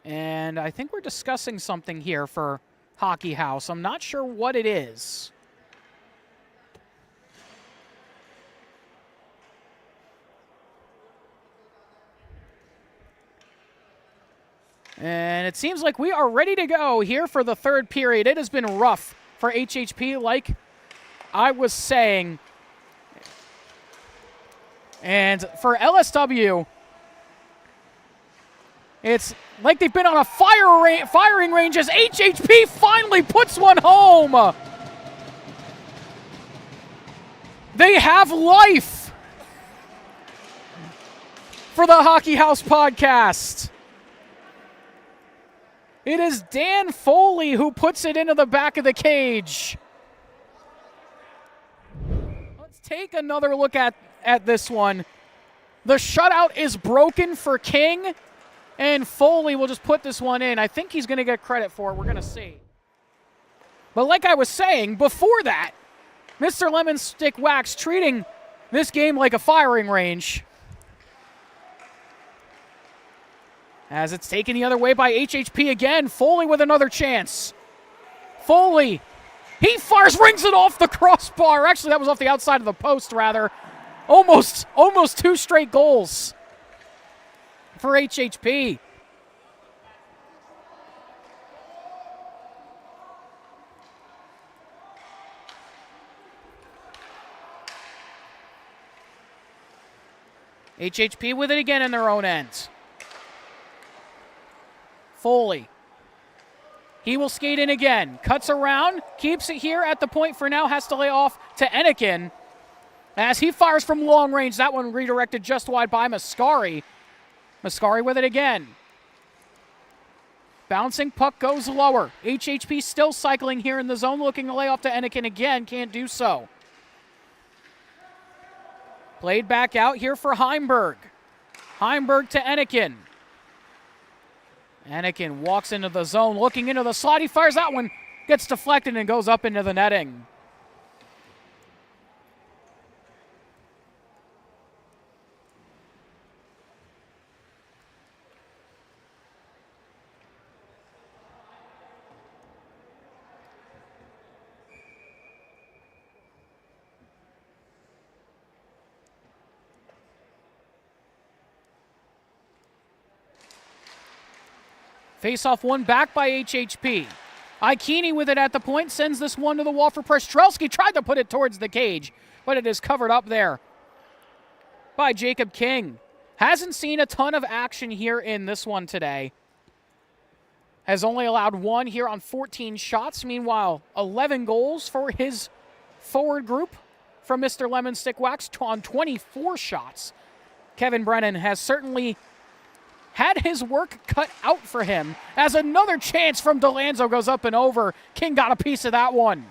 And I think we're discussing something here for Hockey House. I'm not sure what it is. And it seems like we are ready to go here for the third period. It has been rough for HHP, like I was saying. And for LSW, it's like they've been on a firing range as HHP finally puts one home. They have life for the Hockey House Podcast. It is Dan Foley who puts it into the back of the cage. Let's take another look at this one. The shutout is broken for King, and Foley will just put this one in. I think he's going to get credit for it. We're going to see. But like I was saying, before that, Mr. Lemon Stick Wax treating this game like a firing range. As it's taken the other way by HHP again. Foley with another chance. Foley. He fires, rings it off the crossbar. Actually, that was off the outside of the post, rather. Almost 2 straight goals for HHP. HHP with it again in their own end. Foley. He will skate in again. Cuts around. Keeps it here at the point for now. Has to lay off to Anakin. As he fires from long range. That one redirected just wide by Mascari. Mascari with it again. Bouncing puck goes lower. HHP still cycling here in the zone. Looking to lay off to Anakin again. Can't do so. Played back out here for Heimberg. Heimberg to Anakin. Anakin walks into the zone, looking into the slot. He fires that one, gets deflected and goes up into the netting. Face-off one back by HHP. Ikini with it at the point, sends this one to the wall for Przestrelski. Tried to put it towards the cage, but it is covered up there by Jacob King. Hasn't seen a ton of action here in this one today. Has only allowed 1 here on 14 shots. Meanwhile, 11 goals for his forward group from Mr. Lemon Stick Wax on 24 shots. Kevin Brennan has certainly had his work cut out for him as another chance from DeLanzo goes up and over. King got a piece of that one.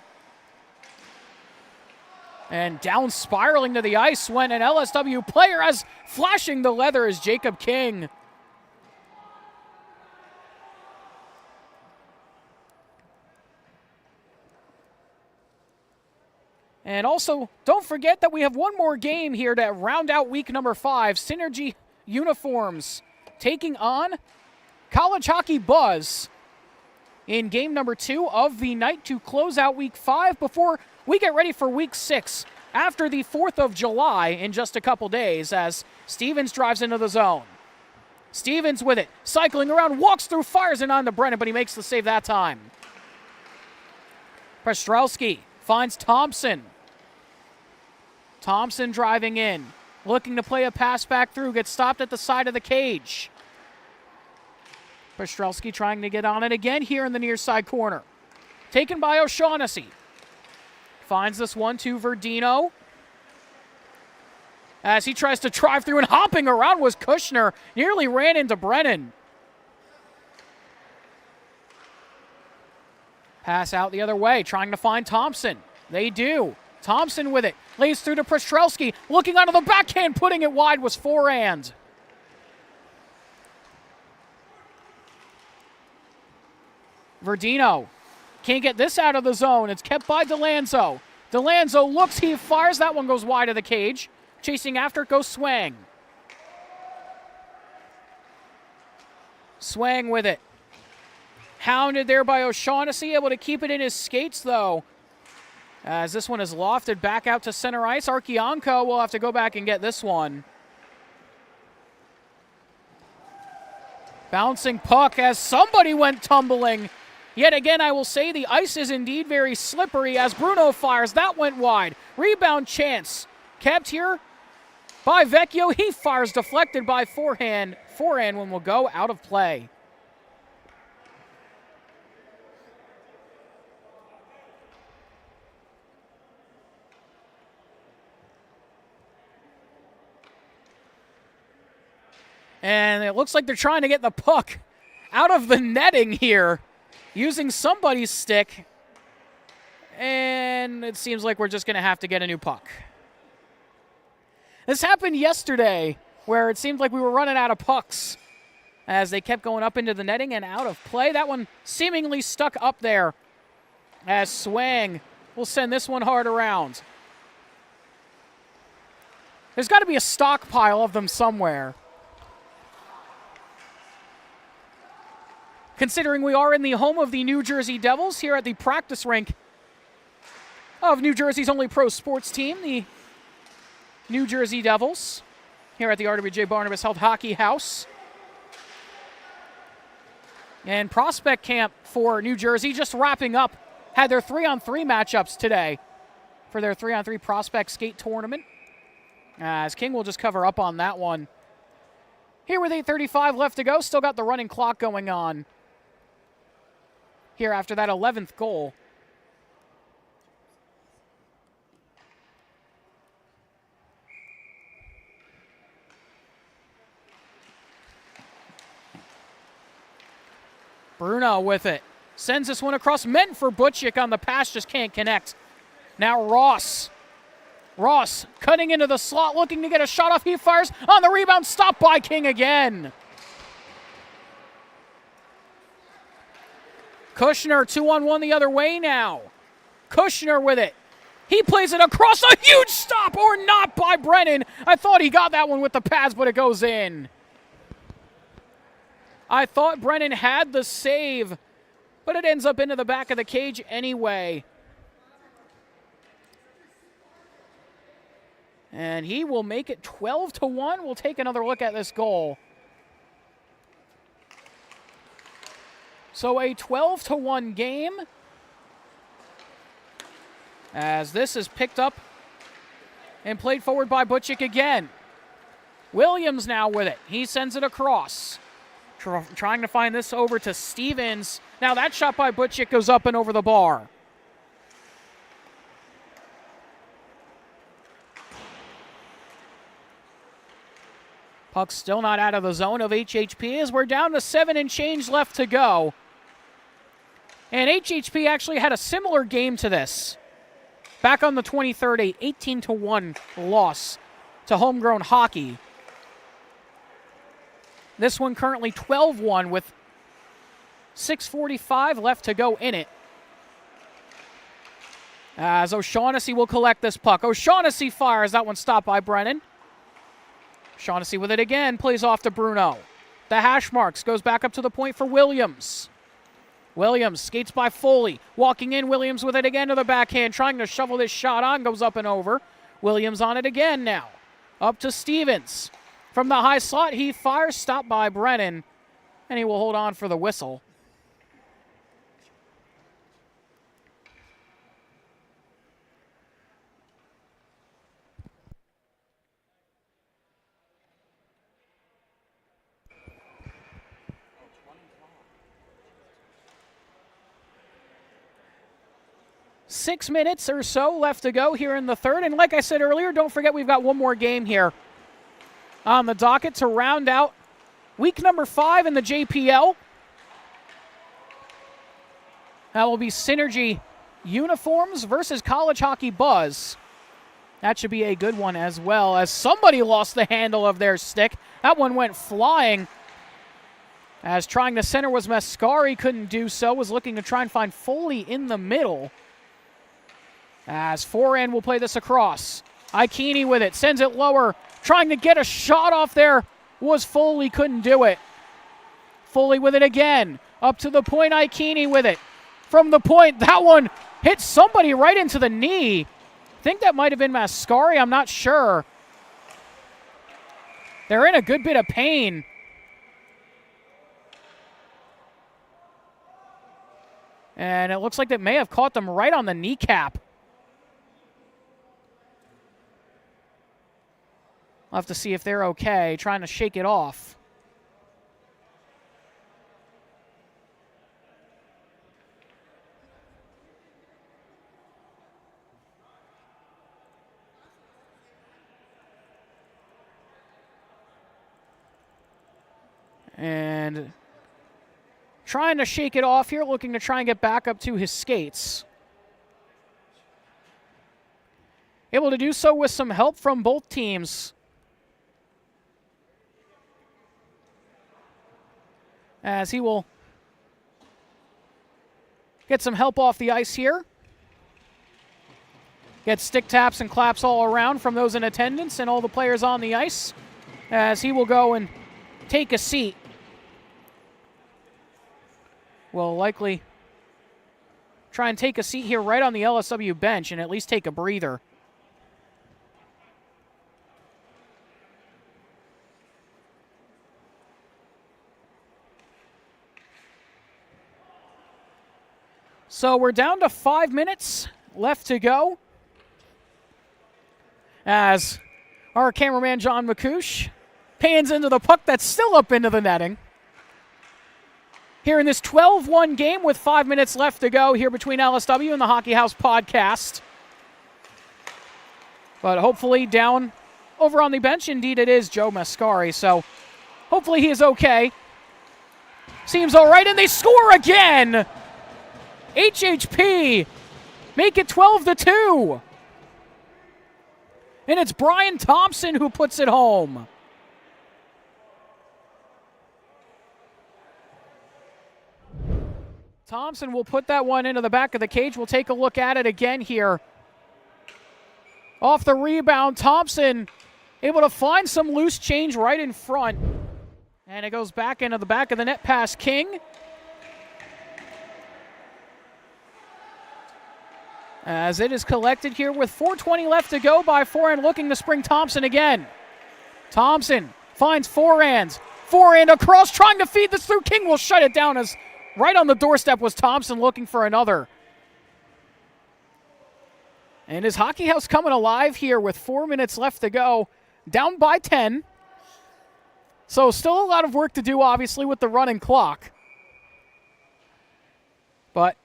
And down spiraling to the ice went an LSW player as flashing the leather is Jacob King. And also, don't forget that we have one more game here to round out week number 5. Synergy Uniforms taking on College Hockey Buzz in game number 2 of the night to close out week 5 before we get ready for week 6 after the 4th of July in just a couple days as Stevens drives into the zone. Stevens with it, cycling around, walks through, fires it on to Brennan, but he makes the save that time. Przestrelski finds Thompson. Thompson driving in, looking to play a pass back through, gets stopped at the side of the cage. Przestrelski trying to get on it again here in the near side corner. Taken by O'Shaughnessy. Finds this one to Verdino. As he tries to drive through and hopping around was Kushner. Nearly ran into Brennan. Pass out the other way, trying to find Thompson. They do. Thompson with it. Lays through to Przestrelski. Looking onto the backhand, putting it wide was forehand. Verdino can't get this out of the zone. It's kept by DeLanzo. DeLanzo looks, he fires. That one goes wide of the cage. Chasing after it goes Swang. Swang with it. Hounded there by O'Shaughnessy, able to keep it in his skates, though. As this one is lofted back out to center ice. Archianco will have to go back and get this one. Bouncing puck as somebody went tumbling. Yet again, I will say the ice is indeed very slippery as Bruno fires. That went wide. Rebound chance. Kept here by Vecchio. He fires, deflected by forehand. Forehand one will go out of play. And it looks like they're trying to get the puck out of the netting here using somebody's stick. And it seems like we're just going to have to get a new puck. This happened yesterday where it seemed like we were running out of pucks as they kept going up into the netting and out of play. That one seemingly stuck up there as Swang will send this one hard around. There's got to be a stockpile of them somewhere. considering we are in the home of the New Jersey Devils here at the practice rink of New Jersey's only pro sports team, the New Jersey Devils, here at the RWJ Barnabas Health Hockey House. And prospect camp for New Jersey just wrapping up. Had their 3-on-3 matchups today for their 3-on-3 prospect skate tournament. As King will just cover up on that one. Here with 8:35 left to go, still got the running clock going on here after that 11th goal. Bruno with it. Sends this one across. Meant for Butchik on the pass, just can't connect. Now Ross. Ross cutting into the slot, looking to get a shot off. He fires on the rebound. Stopped by King again. Kushner 2-on-1 the other way now. Kushner with it. He plays it across. A huge stop, or not, by Brennan. I thought he got that one with the pads, but it goes in. I thought Brennan had the save, but it ends up into the back of the cage anyway. And he will make it 12-1. We'll take another look at this goal. So a 12-1 game, as this is picked up and played forward by Butchik again. Williams now with it. He sends it across. Trying to find this over to Stevens. Now that shot by Butchik goes up and over the bar. Puck still not out of the zone of HHP as we're down to 7 and change left to go. And HHP actually had a similar game to this. Back on the 23rd, a 18-1 loss to Homegrown Hockey. This one currently 12-1 with 6:45 left to go in it. As O'Shaughnessy will collect this puck. O'Shaughnessy fires. That one stopped by Brennan. O'Shaughnessy with it again. Plays off to Bruno. The hash marks. Goes back up to the point for Williams. Williams skates by Foley. Walking in. Williams with it again to the backhand. Trying to shovel this shot on. Goes up and over. Williams on it again now. Up to Stevens. From the high slot, he fires, stopped by Brennan, and he will hold on for the whistle. Six minutes or so left to go here in the third, and like I said earlier, don't forget we've got one more game here on the docket to round out week number 5 in the JPL. That will be Synergy Uniforms versus College Hockey Buzz. That should be a good one as well, as somebody lost the handle of their stick. That one went flying. As trying to center was Mascari, couldn't do so. Was looking to try and find Foley in the middle. As forehand will play this across. Ikini with it, sends it lower. Trying to get a shot off there was Foley, couldn't do it. Foley with it again. Up to the point, Ikini with it. From the point, that one hit somebody right into the knee. I think that might have been Mascari, I'm not sure. They're in a good bit of pain. And it looks like that may have caught them right on the kneecap. I'll have to see if they're okay, trying to shake it off. And trying to shake it off here, looking to try and get back up to his skates. Able to do so with some help from both teams. As he will get some help off the ice here. Get stick taps and claps all around from those in attendance and all the players on the ice. As he will go and take a seat. will likely try and take a seat here right on the LSW bench and at least take a breather. So we're down to 5 minutes left to go as our cameraman John McCouche pans into the puck that's still up into the netting. Here in this 12-1 game with 5 minutes left to go here between LSW and the Hockey House podcast. But hopefully down over on the bench, indeed it is Joe Mascari, so hopefully he is okay. Seems all right, and they score again! HHP make it 12-2. And it's Brian Thompson who puts it home. Thompson will put that one into the back of the cage. We'll take a look at it again here. Off the rebound, Thompson able to find some loose change right in front. And it goes back into the back of the net past King. As it is collected here with 4:20 left to go by forehand, looking to spring Thompson again. Thompson finds forehand across, trying to feed this through. King will shut it down as right on the doorstep was Thompson looking for another. And is Hockey House coming alive here with 4 minutes left to go, down by 10. So still a lot of work to do, obviously, with the running clock. But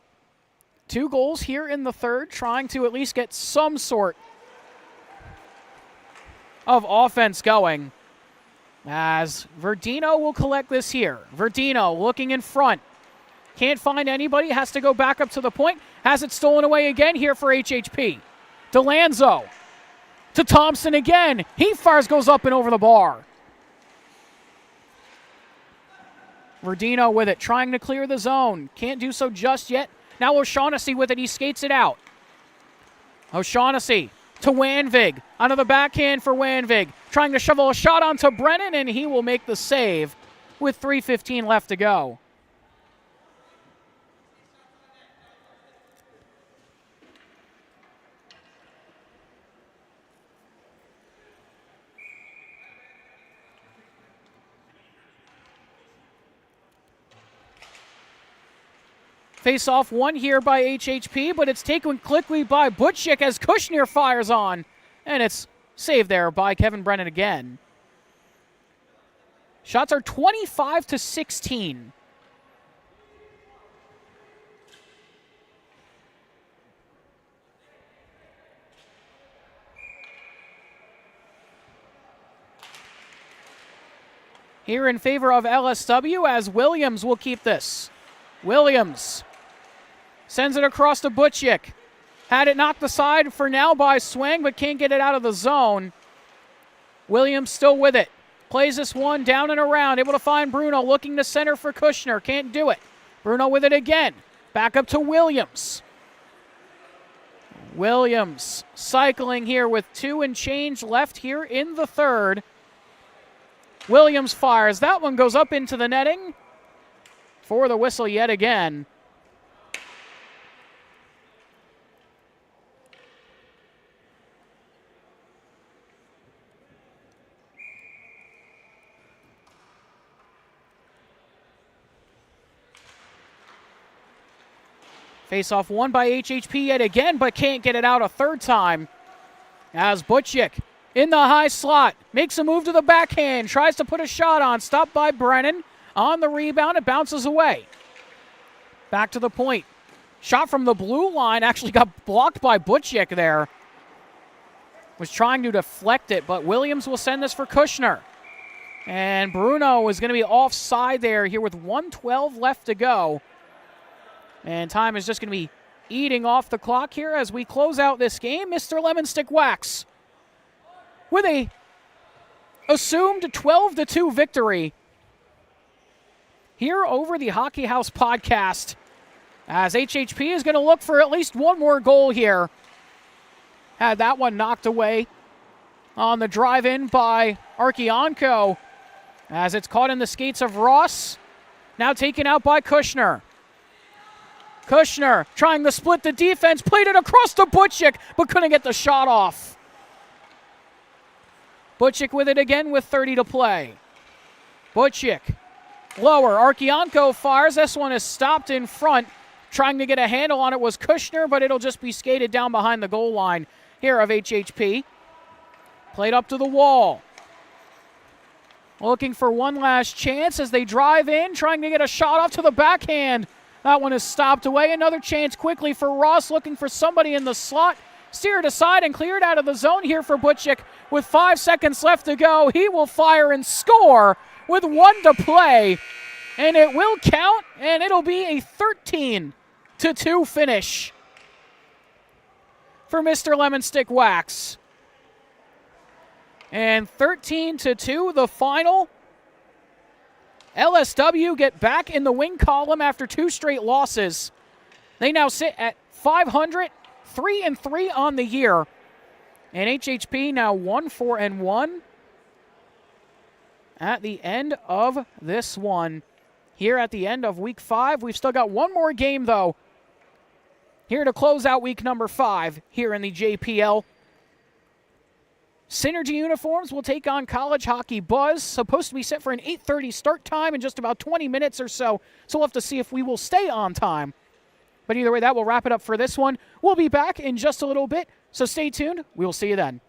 2 goals here in the third, trying to at least get some sort of offense going. As Verdino will collect this here. Verdino looking in front. Can't find anybody, has to go back up to the point. Has it stolen away again here for HHP. DeLanzo to Thompson again. He fires, goes up and over the bar. Verdino with it, trying to clear the zone. Can't do so just yet. Now O'Shaughnessy with it, he skates it out. O'Shaughnessy to Wanvig. Onto the backhand for Wanvig. Trying to shovel a shot onto Brennan, and he will make the save with 3:15 left to go. Face-off one here by HHP, but it's taken quickly by Butchik as Kushner fires on. And it's saved there by Kevin Brennan again. Shots are 25-16. Here in favor of LSW as Williams will keep this. Williams sends it across to Butchik. Had it knocked aside for now by Swang, but can't get it out of the zone. Williams still with it. Plays this one down and around. Able to find Bruno, looking to center for Kushner. Can't do it. Bruno with it again. Back up to Williams. Williams cycling here with 2 and change left here in the third. Williams fires. That one goes up into the netting for the whistle yet again. Face-off won by HHP yet again, but can't get it out a third time. As Butchik in the high slot, makes a move to the backhand, tries to put a shot on, stopped by Brennan. On the rebound, it bounces away. Back to the point. Shot from the blue line, actually got blocked by Butchik there. Was trying to deflect it, but Williams will send this for Kushner. And Bruno is going to be offside there here with 1:12 left to go. And time is just going to be eating off the clock here as we close out this game. Mr. Lemonstick Wax with a assumed 12-2 victory here over the Hockey House podcast, as HHP is going to look for at least one more goal here. Had that one knocked away on the drive-in by Archionko, as it's caught in the skates of Ross. Now taken out by Kushner. Kushner trying to split the defense, played it across to Butchik, but couldn't get the shot off. Butchik with it again with 30 to play. Butchik, lower, Arkianko fires, this one is stopped in front. Trying to get a handle on it was Kushner, but it'll just be skated down behind the goal line here of HHP. Played up to the wall. Looking for one last chance as they drive in, trying to get a shot off to the backhand. That one is stopped away. Another chance quickly for Ross, looking for somebody in the slot. Steered aside and cleared out of the zone here for Butchik. With 5 seconds left to go, he will fire and score with 1 to play. And it will count, and it'll be a 13-2 finish for Mr. Lemon Stick Wax. And 13-2, the final. LSW get back in the win column after 2 straight losses. They now sit at 500, 3-3 on the year. And HHP now 1-4-1 at the end of this one. Here at the end of week 5. We've still got one more game, though, here to close out week number 5 here in the JPL. Synergy Uniforms will take on College Hockey Buzz. Supposed to be set for an 8:30 start time in just about 20 minutes or so. So we'll have to see if we will stay on time. But either way, that will wrap it up for this one. We'll be back in just a little bit, so stay tuned. We will see you then.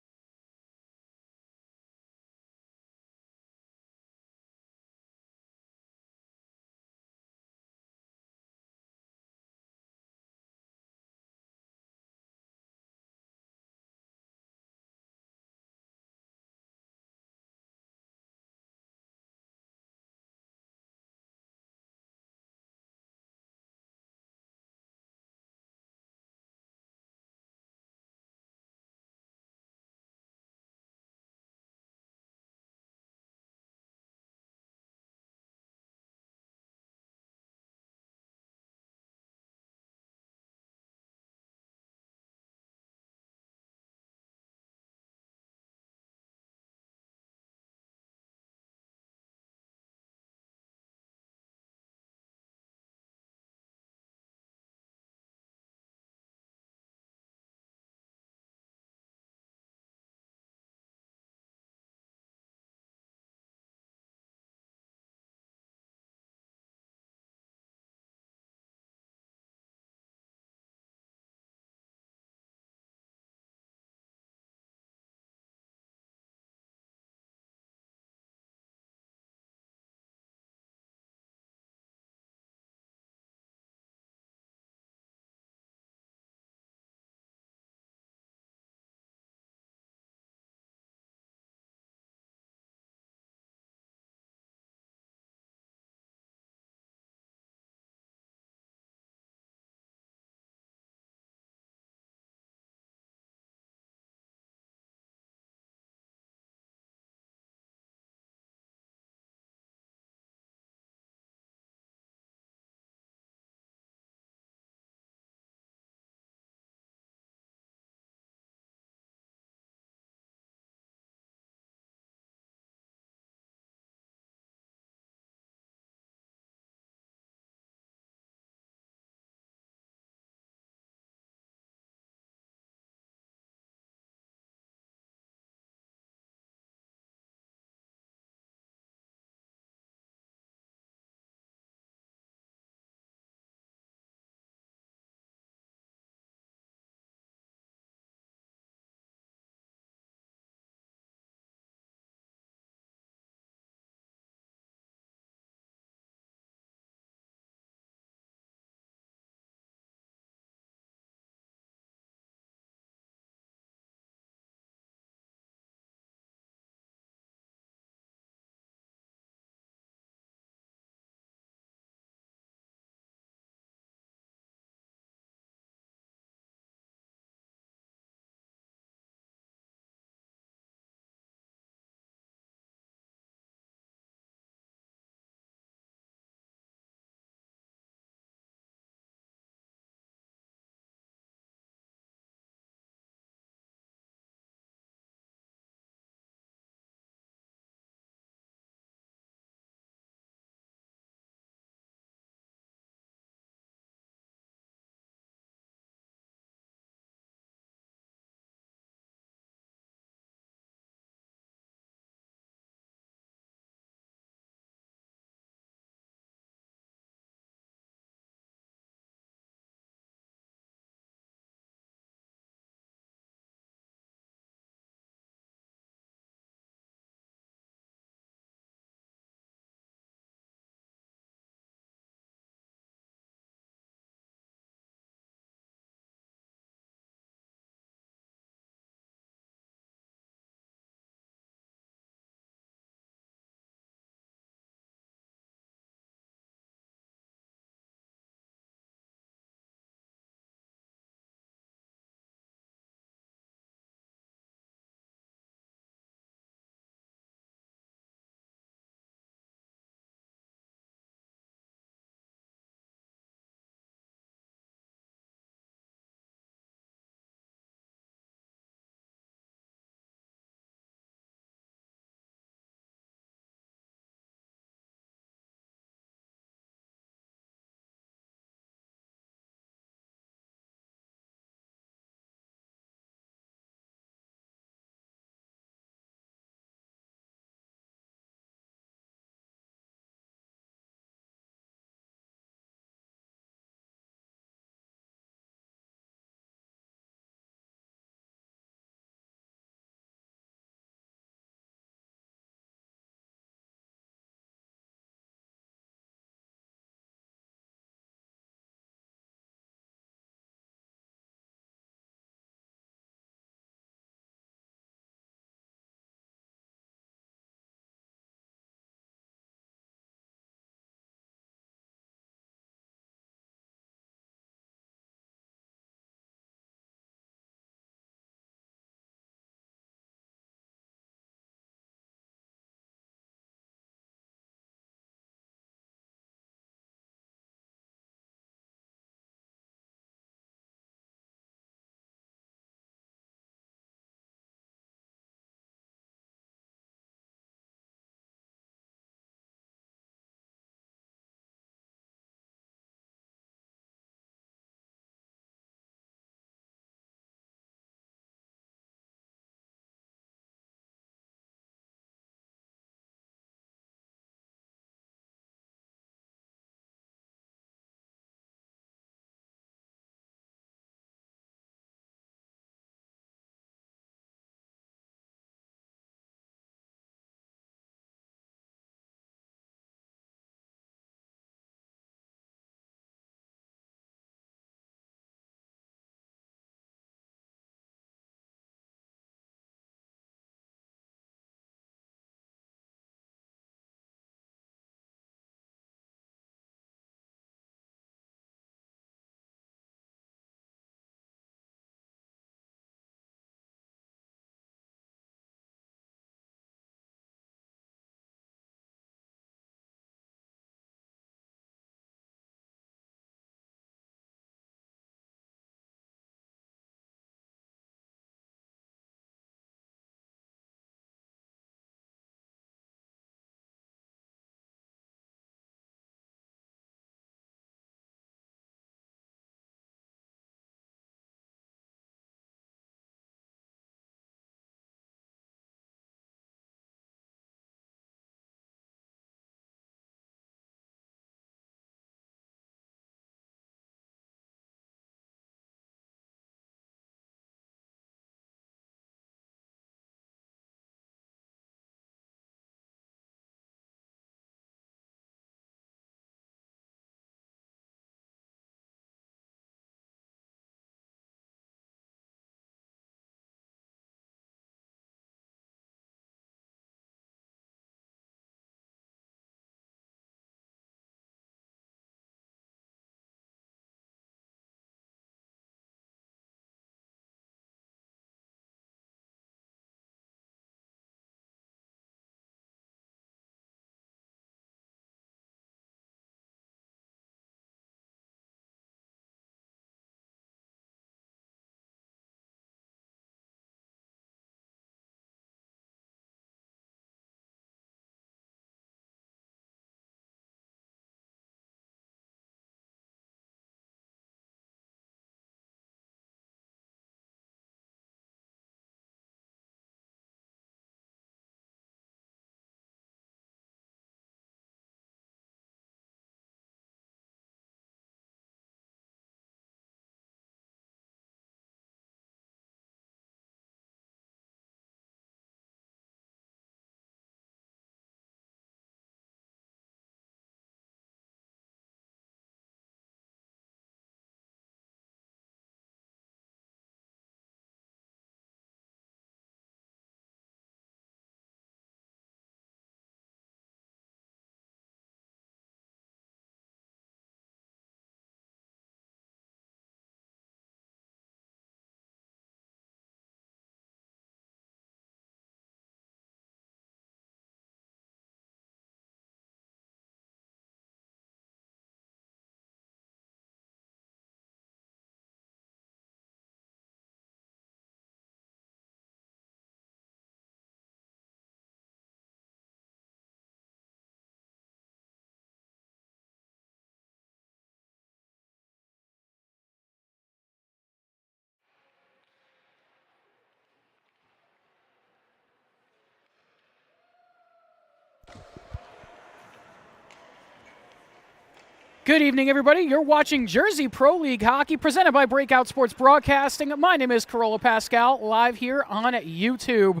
Good evening, everybody. You're watching Jersey Pro League Hockey presented by Breakout Sports Broadcasting. My name is Carola Pascal, live here on YouTube.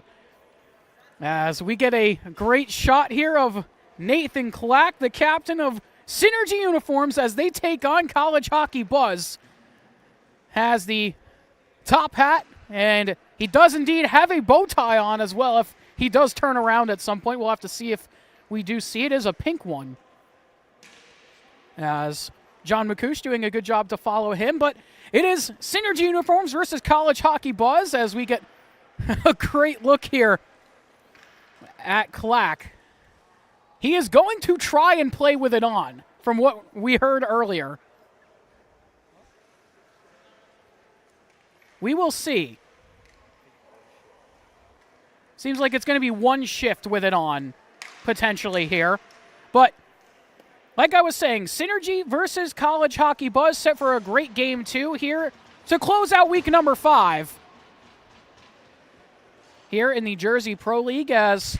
As we get a great shot here of Nathan Clack, the captain of Synergy Uniforms, as they take on College Hockey Buzz. Has the top hat, and he does indeed have a bow tie on as well. If he does turn around at some point, we'll have to see if we do see it as a pink one. As John McCouche doing a good job to follow him, but it is Synergy Uniforms versus College Hockey Buzz as we get a great look here at Clack. He is going to try and play with it on, from what we heard earlier. We will see. Seems like it's going to be one shift with it on, potentially here. But like I was saying, Synergy versus College Hockey Buzz set for a great game 2 here to close out week number 5 here in the Jersey Pro League as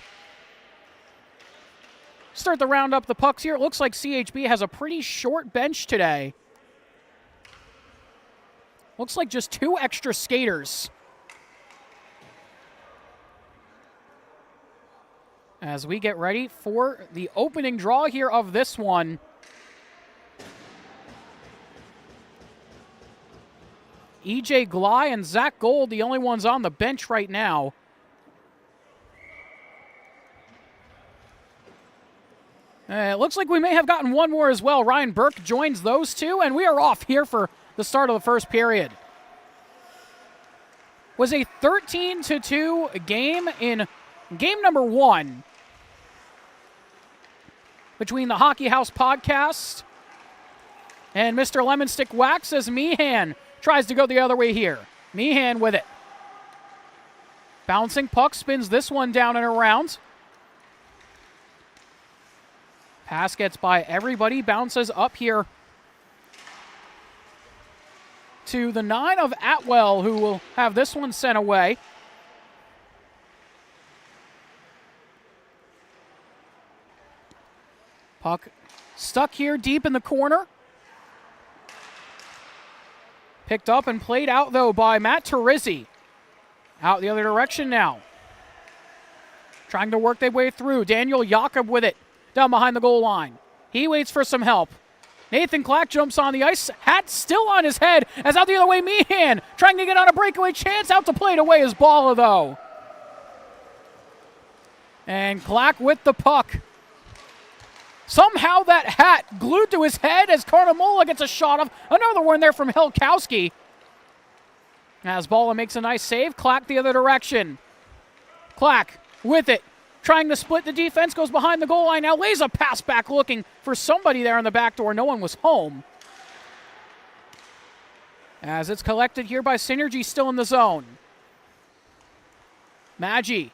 start to round up the pucks here. It looks like CHB has a pretty short bench today. Looks like just 2 extra skaters. As we get ready for the opening draw here of this one. EJ Glye and Zach Gold, the only ones on the bench right now. It looks like we may have gotten one more as well. Ryan Burke joins those two, and we are off here for the start of the first period. Was a 13-2 game in game number 1 between the Hockey House podcast and Mr. Lemonstick Wax as Meehan tries to go the other way here. Meehan with it. Bouncing puck, spins this one down and around. Pass gets by everybody, bounces up here to the 9 of Atwell, who will have this one sent away. Puck stuck here deep in the corner. Picked up and played out, though, by Matt Terizzi. Out the other direction now. Trying to work their way through. Daniel Jakob with it down behind the goal line. He waits for some help. Nathan Clack jumps on the ice. Hat still on his head as out the other way, Meehan trying to get on a breakaway chance. Out to play it away is Balla, though. And Clack with the puck. Somehow that hat glued to his head as Carnamola gets a shot off. Another one there from Helkowski. As Balla makes a nice save. Clack the other direction. Clack with it. Trying to split the defense. Goes behind the goal line. Now lays a pass back looking for somebody there on the back door. No one was home. As it's collected here by Synergy still in the zone. Maggi.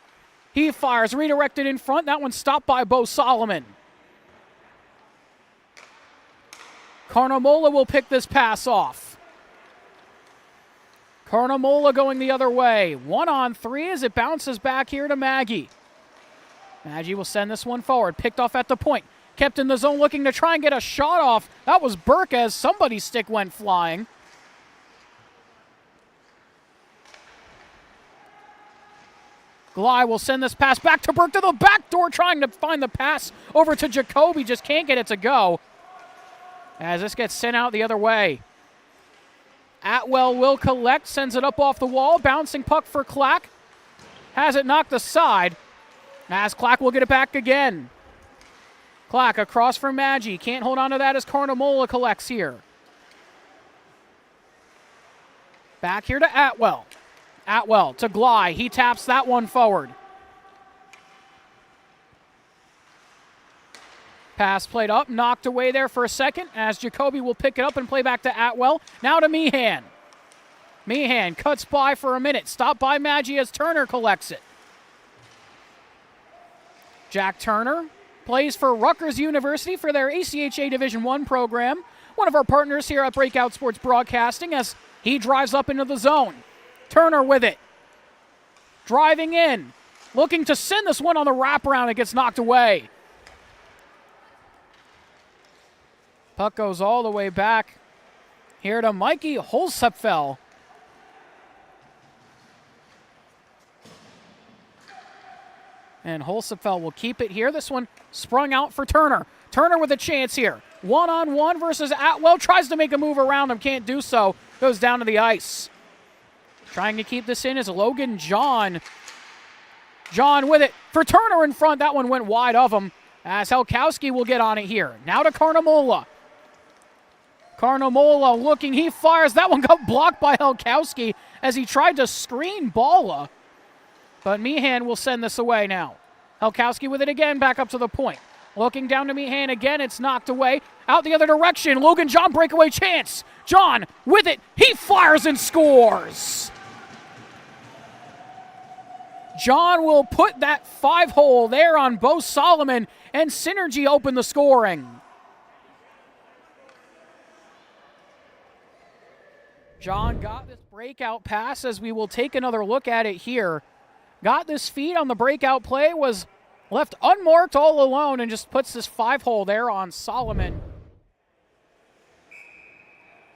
He fires. Redirected in front. That one stopped by Bo Solomon. Carnamola will pick this pass off. Carnamola going the other way. 1-on-3 as it bounces back here to Maggi. Maggi will send this one forward. Picked off at the point. Kept in the zone looking to try and get a shot off. That was Burke as somebody's stick went flying. Glye will send this pass back to Burke to the back door, trying to find the pass over to Jacoby. Just can't get it to go. As this gets sent out the other way. Atwell will collect, sends it up off the wall. Bouncing puck for Clack. Has it knocked aside. As Clack will get it back again. Clack across from Maggi. Can't hold on to that as Carnamola collects here. Back here to Atwell. Atwell to Glye. He taps that one forward. Pass played up, knocked away there for a second as Jacoby will pick it up and play back to Atwell. Now to Meehan. Meehan cuts by for a minute. Stopped by Maggi as Turner collects it. Jack Turner plays for Rutgers University for their ACHA Division I program. One of our partners here at Breakout Sports Broadcasting as he drives up into the zone. Turner with it. Driving in. Looking to send this one on the wraparound. It gets knocked away. Puck goes all the way back here to Mikey Holzapfel. And Holzapfel will keep it here. This one sprung out for Turner. Turner with a chance here. One-on-one versus Atwell. Tries to make a move around him. Can't do so. Goes down to the ice. Trying to keep this in is Logan John. John with it for Turner in front. That one went wide of him as Helkowski will get on it here. Now to Carnamola. Carnamola looking. He fires. That one got blocked by Helkowski as he tried to screen Balla. But Meehan will send this away now. Helkowski with it again, back up to the point. Looking down to Meehan again, it's knocked away. Out the other direction, Logan John breakaway chance. John with it, he fires and scores. John will put that 5-hole there on Bo Solomon, and Synergy open the scoring. John got this breakout pass as we will take another look at it here. Got this feed on the breakout play, was left unmarked all alone, and just puts this 5-hole there on Solomon.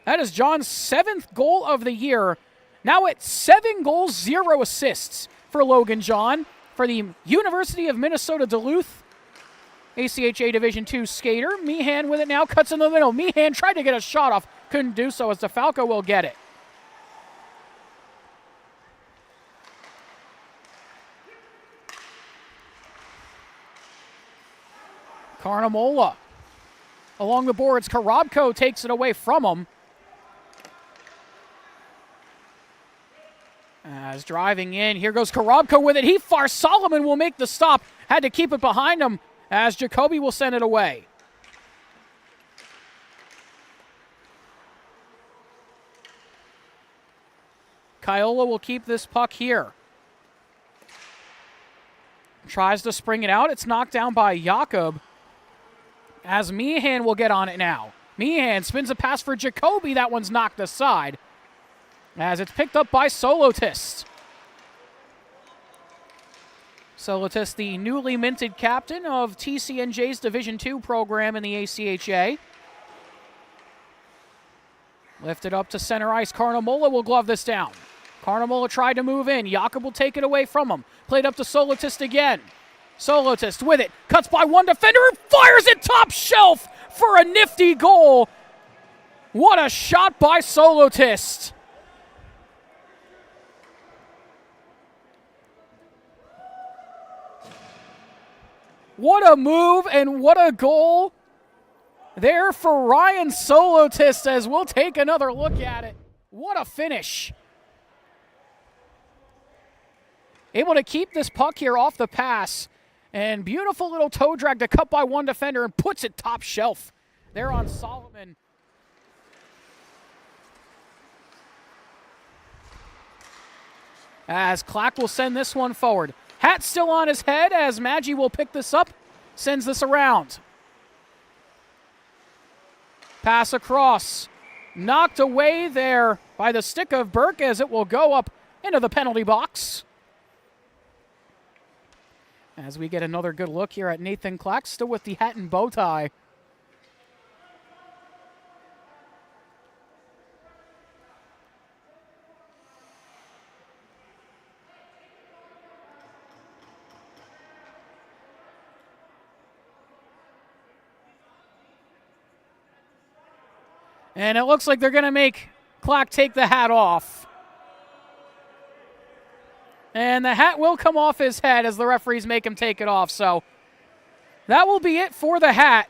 That is John's 7th goal of the year. Now at 7 goals, 0 assists for Logan John for the University of Minnesota Duluth ACHA Division II skater. Meehan with it now, cuts in the middle. Meehan tried to get a shot off, couldn't do so as DeFalco will get it. Carnamola along the boards. Korobko takes it away from him. As driving in, here goes Korobko with it. He fires. Solomon will make the stop. Had to keep it behind him as Jacoby will send it away. Kiola will keep this puck here. Tries to spring it out. It's knocked down by Jakob. As Meehan will get on it now. Meehan spins a pass for Jacoby. That one's knocked aside. As it's picked up by Solotis. Solotis, the newly minted captain of TCNJ's Division II program in the ACHA. Lifted up to center ice. Carnamola will glove this down. Carnamola tried to move in. Jakob will take it away from him. Played up to Solotis again. Solotis with it. Cuts by one defender and fires it top shelf for a nifty goal. What a shot by Solotis. What a move and what a goal there for Ryan Solotis as we'll take another look at it. What a finish. Able to keep this puck here off the pass. And beautiful little toe drag to cut by one defender and puts it top shelf there on Solomon. As Clack will send this one forward. Hat still on his head as Maggi will pick this up, sends this around. Pass across. Knocked away there by the stick of Burke as it will go up into the penalty box. As we get another good look here at Nathan Clack, still with the hat and bow tie. And it looks like they're going to make Clack take the hat off. And the hat will come off his head as the referees make him take it off. So that will be it for the hat.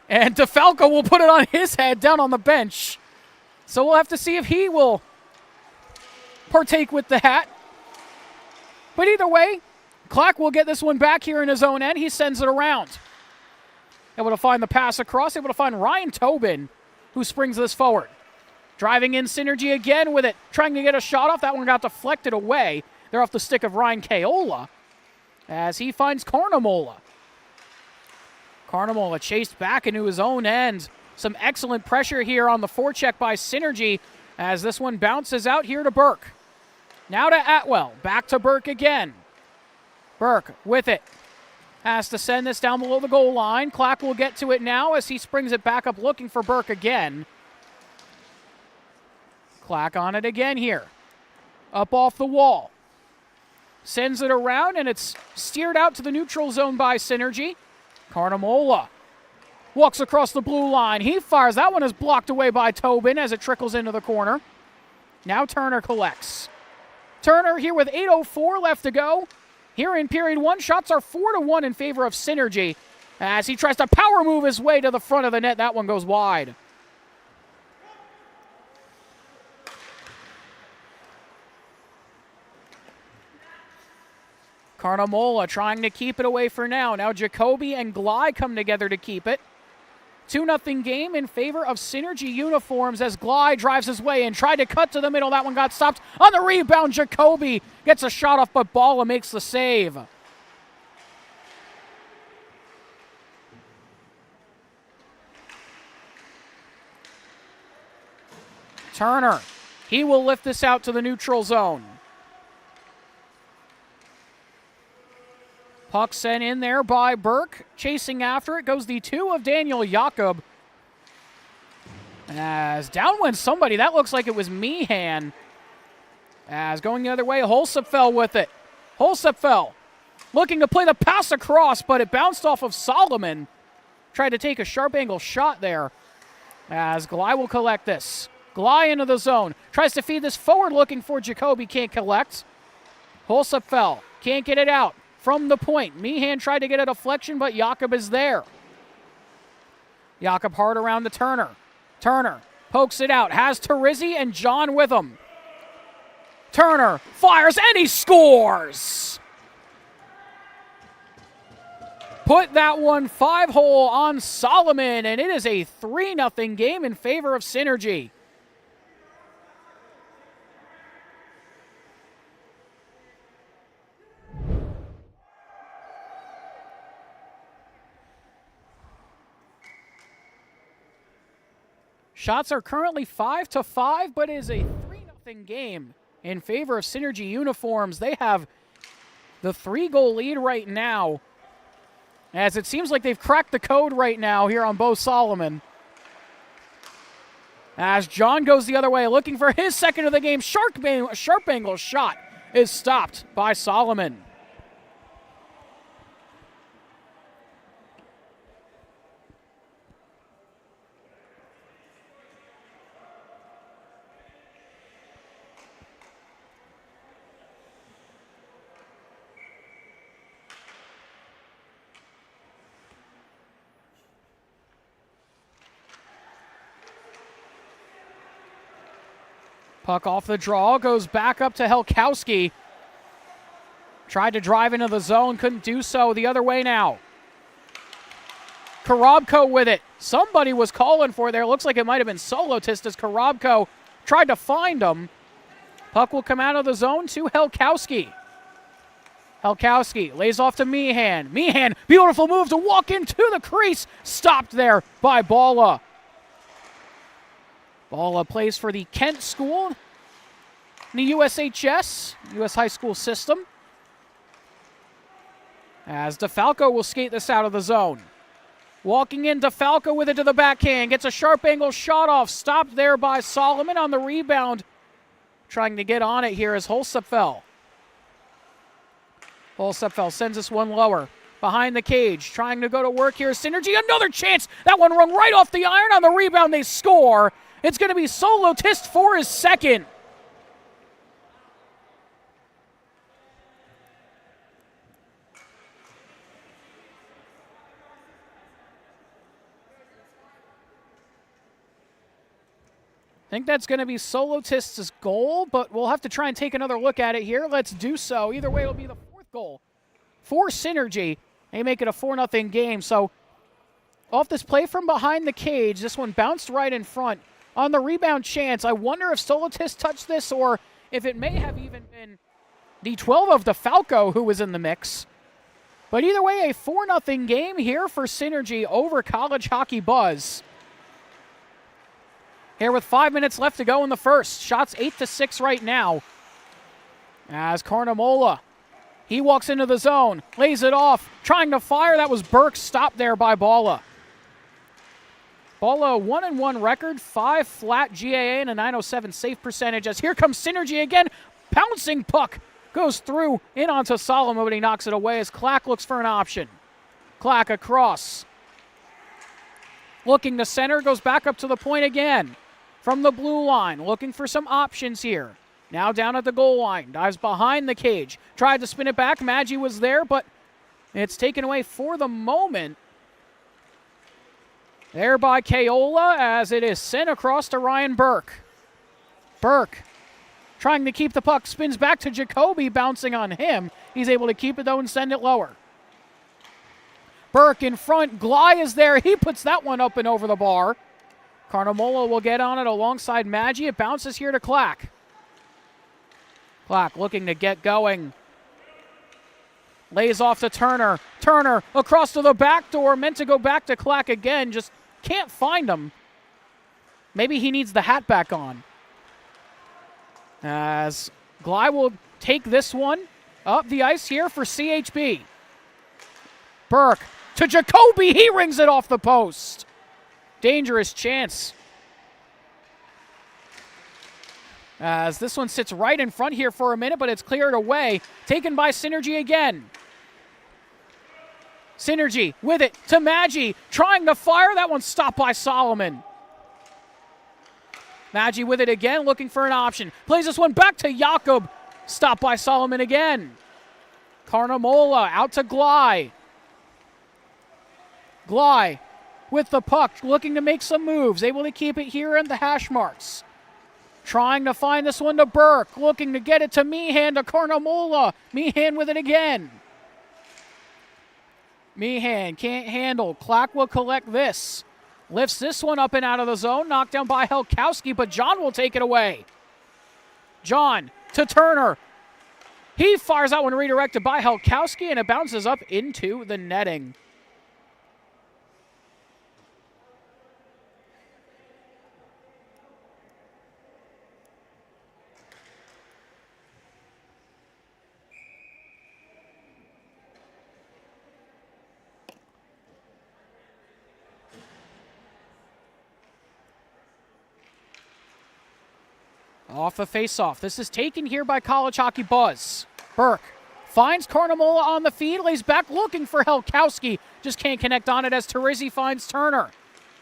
And DeFalco will put it on his head down on the bench. So we'll have to see if he will partake with the hat. But either way, Clack will get this one back here in his own end. He sends it around. Able to find the pass across. Able to find Ryan Tobin, who springs this forward. Driving in Synergy again with it. Trying to get a shot off. That one got deflected away. They're off the stick of Ryan Kaola as he finds Carnamola. Carnamola chased back into his own end. Some excellent pressure here on the forecheck by Synergy as this one bounces out here to Burke. Now to Atwell. Back to Burke again. Burke with it. Has to send this down below the goal line. Clack will get to it now as he springs it back up looking for Burke again. Clack on it again here. Up off the wall. Sends it around, and it's steered out to the neutral zone by Synergy. Carnamola walks across the blue line. He fires. That one is blocked away by Tobin as it trickles into the corner. Now Turner collects. Turner here with 8:04 left to go. Here in period one, shots are 4-1 in favor of Synergy as he tries to power move his way to the front of the net. That one goes wide. Carnamola trying to keep it away for now. Now Jacoby and Glide come together to keep it. 2-0 game in favor of Synergy uniforms as Glide drives his way and tried to cut to the middle. That one got stopped. On the rebound, Jacoby gets a shot off, but Balla makes the save. Turner, he will lift this out to the neutral zone. Puck sent in there by Burke. Chasing after it goes the 2 of Daniel Jakob. As down went somebody. That looks like it was Meehan. As going the other way, Holsepfel with it. Holsepfel looking to play the pass across, but it bounced off of Solomon. Tried to take a sharp angle shot there. As Glide will collect this. Glide into the zone. Tries to feed this forward looking for Jacoby. Can't collect. Holsepfel can't get it out. From the point, Meehan tried to get a deflection, but Jakob is there. Jakob hard around to Turner. Turner pokes it out, has Terizzi and John with him. Turner fires, and he scores! Put that one 5-hole on Solomon, and it is a 3-0 game in favor of Synergy. Shots are currently 5-5, but it is a 3-0 game in favor of Synergy uniforms. They have the 3-goal lead right now, as it seems like they've cracked the code right now here on Bo Solomon. As John goes the other way, looking for his second of the game. Sharp angle shot is stopped by Solomon. Puck off the draw, goes back up to Helkowski. Tried to drive into the zone, couldn't do so. The other way now. Korobko with it. Somebody was calling for there. Looks like it might have been Solotist as Korobko tried to find him. Puck will come out of the zone to Helkowski. Helkowski lays off to Meehan. Meehan, beautiful move to walk into the crease. Stopped there by Balla. Balla plays for the Kent School in the USHS, U.S. High School System. As DeFalco will skate this out of the zone. Walking in, DeFalco with it to the backhand. Gets a sharp angle shot off. Stopped there by Solomon on the rebound. Trying to get on it here is Holsepfel. Holsepfel sends this one lower. Behind the cage. Trying to go to work here. Synergy, another chance. That one rung right off the iron. On the rebound, they score. It's going to be Solotist for his second. I think that's going to be Solotist's goal, but we'll have to try and take another look at it here. Let's do so. Either way, it'll be the 4th goal for Synergy. They make it a 4-0 game. So off this play from behind the cage, this one bounced right in front. On the rebound chance, I wonder if Solotist touched this or if it may have even been the 12 of DeFalco who was in the mix. But either way, a 4-0 game here for Synergy over College Hockey Buzz. Here with 5 minutes left to go in the first. Shots 8-6 right now. As Carnamola He walks into the zone, lays it off, trying to fire. That was Burke, stopped there by Balla. Balla, 1-1 record, 5 flat GAA and a 907 safe percentage. As here comes Synergy again. Bouncing puck goes through in onto Solomon, but he knocks it away as Clack looks for an option. Clack across. Looking to center, goes back up to the point again. From the blue line, looking for some options here. Now down at the goal line, dives behind the cage. Tried to spin it back, Maggi was there, but it's taken away for the moment. There by Keola as it is sent across to Ryan Burke. Burke trying to keep the puck, spins back to Jacoby, bouncing on him. He's able to keep it though and send it lower. Burke in front, Gly is there. He puts that one up and over the bar. Carnamola will get on it alongside Maggi. It bounces here to Clack. Clack looking to get going. Lays off to Turner. Turner across to the back door. Meant to go back to Clack again. Just can't find him. Maybe he needs the hat back on. As Gly will take this one up the ice here for CHB. Burke to Jacoby. He rings it off the post. Dangerous chance. As this one sits right in front here for a minute, but it's cleared away. Taken by Synergy again. Synergy with it to Maggi. Trying to fire. That one stopped by Solomon. Maggi with it again, looking for an option. Plays this one back to Jakob. Stopped by Solomon again. Carnamola out to Gly. Gly with the puck, looking to make some moves. Able to keep it here in the hash marks. Trying to find this one to Burke. Looking to get it to Meehan to Carnamola. Meehan with it again. Meehan can't handle. Clack will collect this. Lifts this one up and out of the zone. Knocked down by Helkowski, but John will take it away. John to Turner. He fires that one redirected by Helkowski, and it bounces up into the netting. Off the faceoff. This is taken here by College Hockey Buzz. Burke finds Carnamola on the feed, lays back looking for Helkowski. Just can't connect on it as Terizzi finds Turner.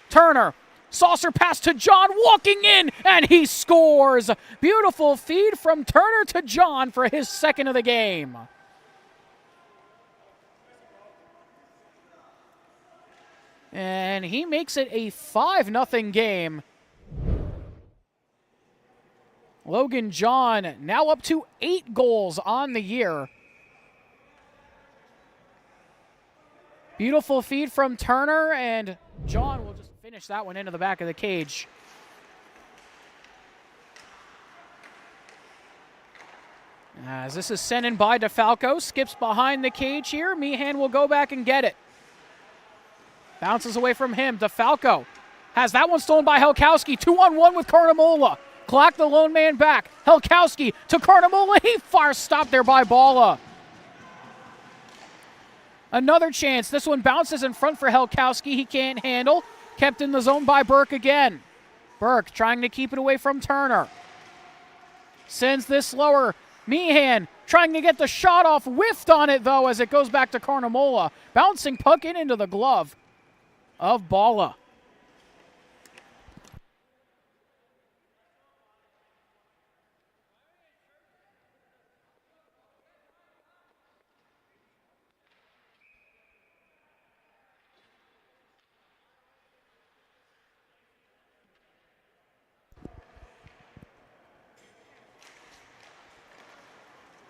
Turner, saucer pass to John, walking in, and he scores. Beautiful feed from Turner to John for his second of the game. And he makes it a 5-0 game. Logan John now up to 8 goals on the year. Beautiful feed from Turner, and John will just finish that one into the back of the cage. As this is sent in by DeFalco, skips behind the cage here. Meehan will go back and get it. Bounces away from him. DeFalco has that one stolen by Helkowski. 2-on-1 with Carnamola. Clack the lone man back. Helkowski to Carnamola. He fires, stopped there by Balla. Another chance. This one bounces in front for Helkowski. He can't handle. Kept in the zone by Burke again. Burke trying to keep it away from Turner. Sends this lower. Meehan trying to get the shot off. Whiffed on it, though, as it goes back to Carnamola. Bouncing puck into the glove of Balla.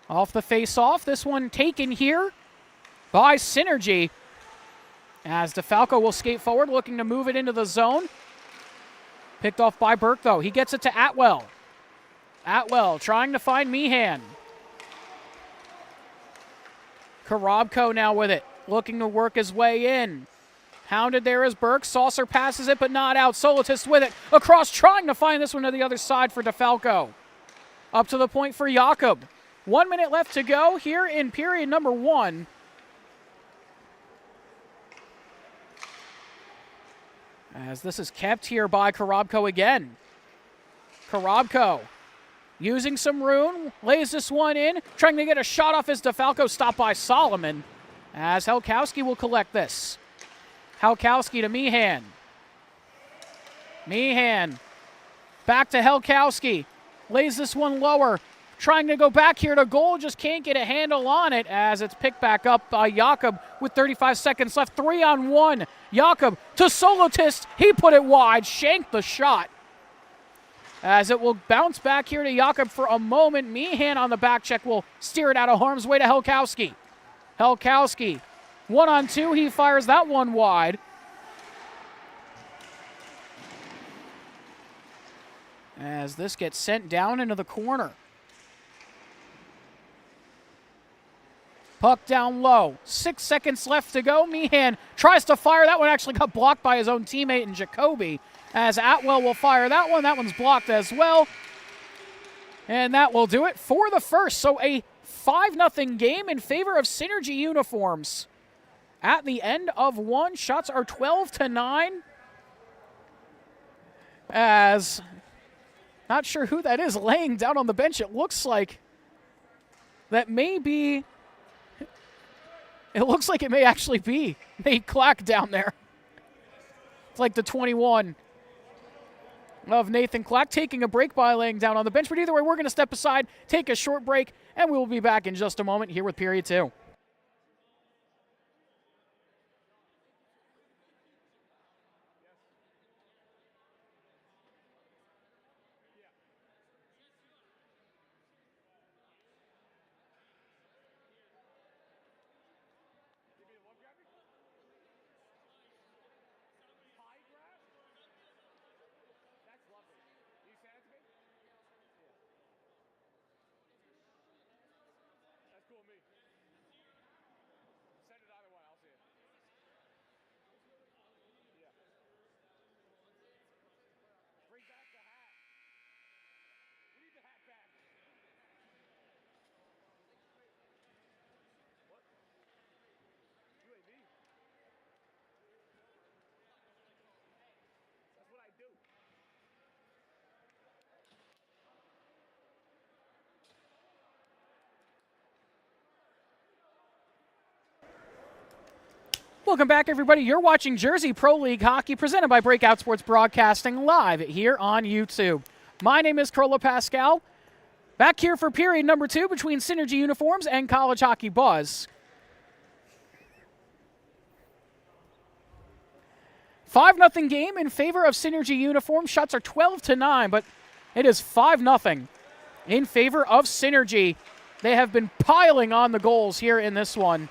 Off the face-off, this one taken here by Synergy. As DeFalco will skate forward, looking to move it into the zone. Picked off by Burke, though. He gets it to Atwell. Atwell trying to find Meehan. Karabko now with it, looking to work his way in. Hounded there is Burke. Saucer passes it, but not out. Solitis with it. Across, trying to find this one to the other side for DeFalco. Up to the point for Jakob. 1 minute left to go here in period number 1. As this is kept here by Korobko again. Korobko using some room, lays this one in, trying to get a shot off his DeFalco, stopped by Solomon. As Helkowski will collect this. Helkowski to Meehan. Meehan back to Helkowski. Lays this one lower. Trying to go back here to goal, just can't get a handle on it as it's picked back up by Jakob with 35 seconds left. 3-on-1. Jakob to Solotist. He put it wide, shanked the shot. As it will bounce back here to Jakob for a moment. Meehan on the back check will steer it out of harm's way to Helkowski. Helkowski, 1-on-2. He fires that one wide. As this gets sent down into the corner. Puck down low. 6 seconds left to go. Meehan tries to fire. That one actually got blocked by his own teammate in Jacoby. As Atwell will fire that one. That one's blocked as well. And that will do it for the first. So a 5-0 game in favor of Synergy uniforms. At the end of one, shots are 12-9. As, not sure who that is laying down on the bench. It looks like that may be... It looks like it may actually be Nate Clack down there. It's like the 21 of Nathan Clack taking a break by laying down on the bench. But either way, we're going to step aside, take a short break, and we will be back in just a moment here with period 2. Welcome back, everybody. You're watching Jersey Pro League Hockey presented by Breakout Sports Broadcasting live here on YouTube. My name is Carlo Pascal. Back here for period number 2 between Synergy Uniforms and College Hockey Buzz. 5-0 game in favor of Synergy Uniforms. Shots are 12-9, but it is 5-0 in favor of Synergy. They have been piling on the goals here in this one.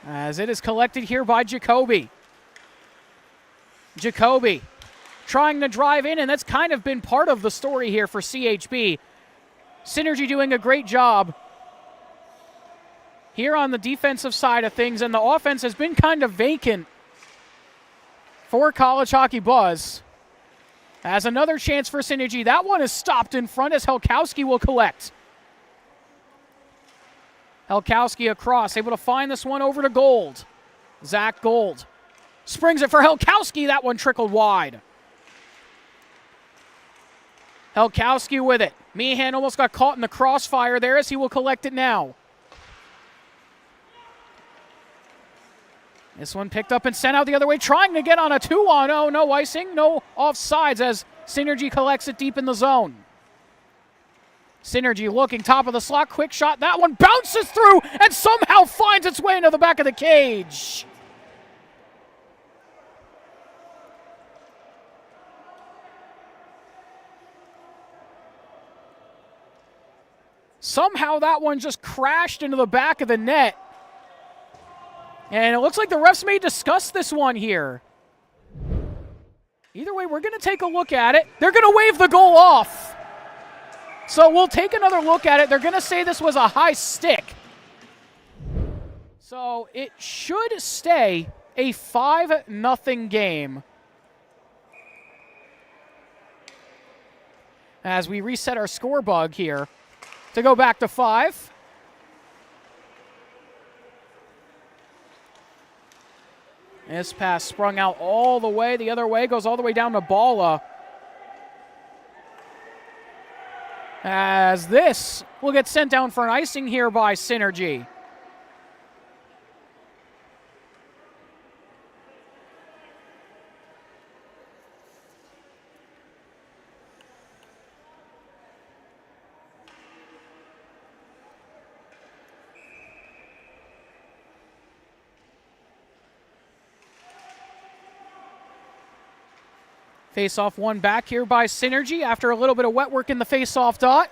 As it is collected here by Jacoby. Jacoby trying to drive in, and that's kind of been part of the story here for CHB. Synergy doing a great job here on the defensive side of things, and the offense has been kind of vacant for College Hockey Buzz. As another chance for Synergy. That one is stopped in front as Helkowski will collect. Helkowski across, able to find this one over to Gold. Zach Gold springs it for Helkowski. That one trickled wide. Helkowski with it. Meehan almost got caught in the crossfire there as he will collect it now. This one picked up and sent out the other way, trying to get on a 2-on-0. No icing, no offsides as Synergy collects it deep in the zone. Synergy looking top of the slot, quick shot. That one bounces through and somehow finds its way into the back of the cage. Somehow that one just crashed into the back of the net. And it looks like the refs may discuss this one here. Either way, we're going to take a look at it. They're going to wave the goal off. So we'll take another look at it. They're going to say this was a high stick. So it should stay a 5-0 game. as we reset our score bug here to go back to 5. This pass sprung out all the way the other way, goes all the way down to Bala. As this will get sent down for an icing here by Synergy. Face-off one back here by Synergy after a little bit of wet work in the face-off dot.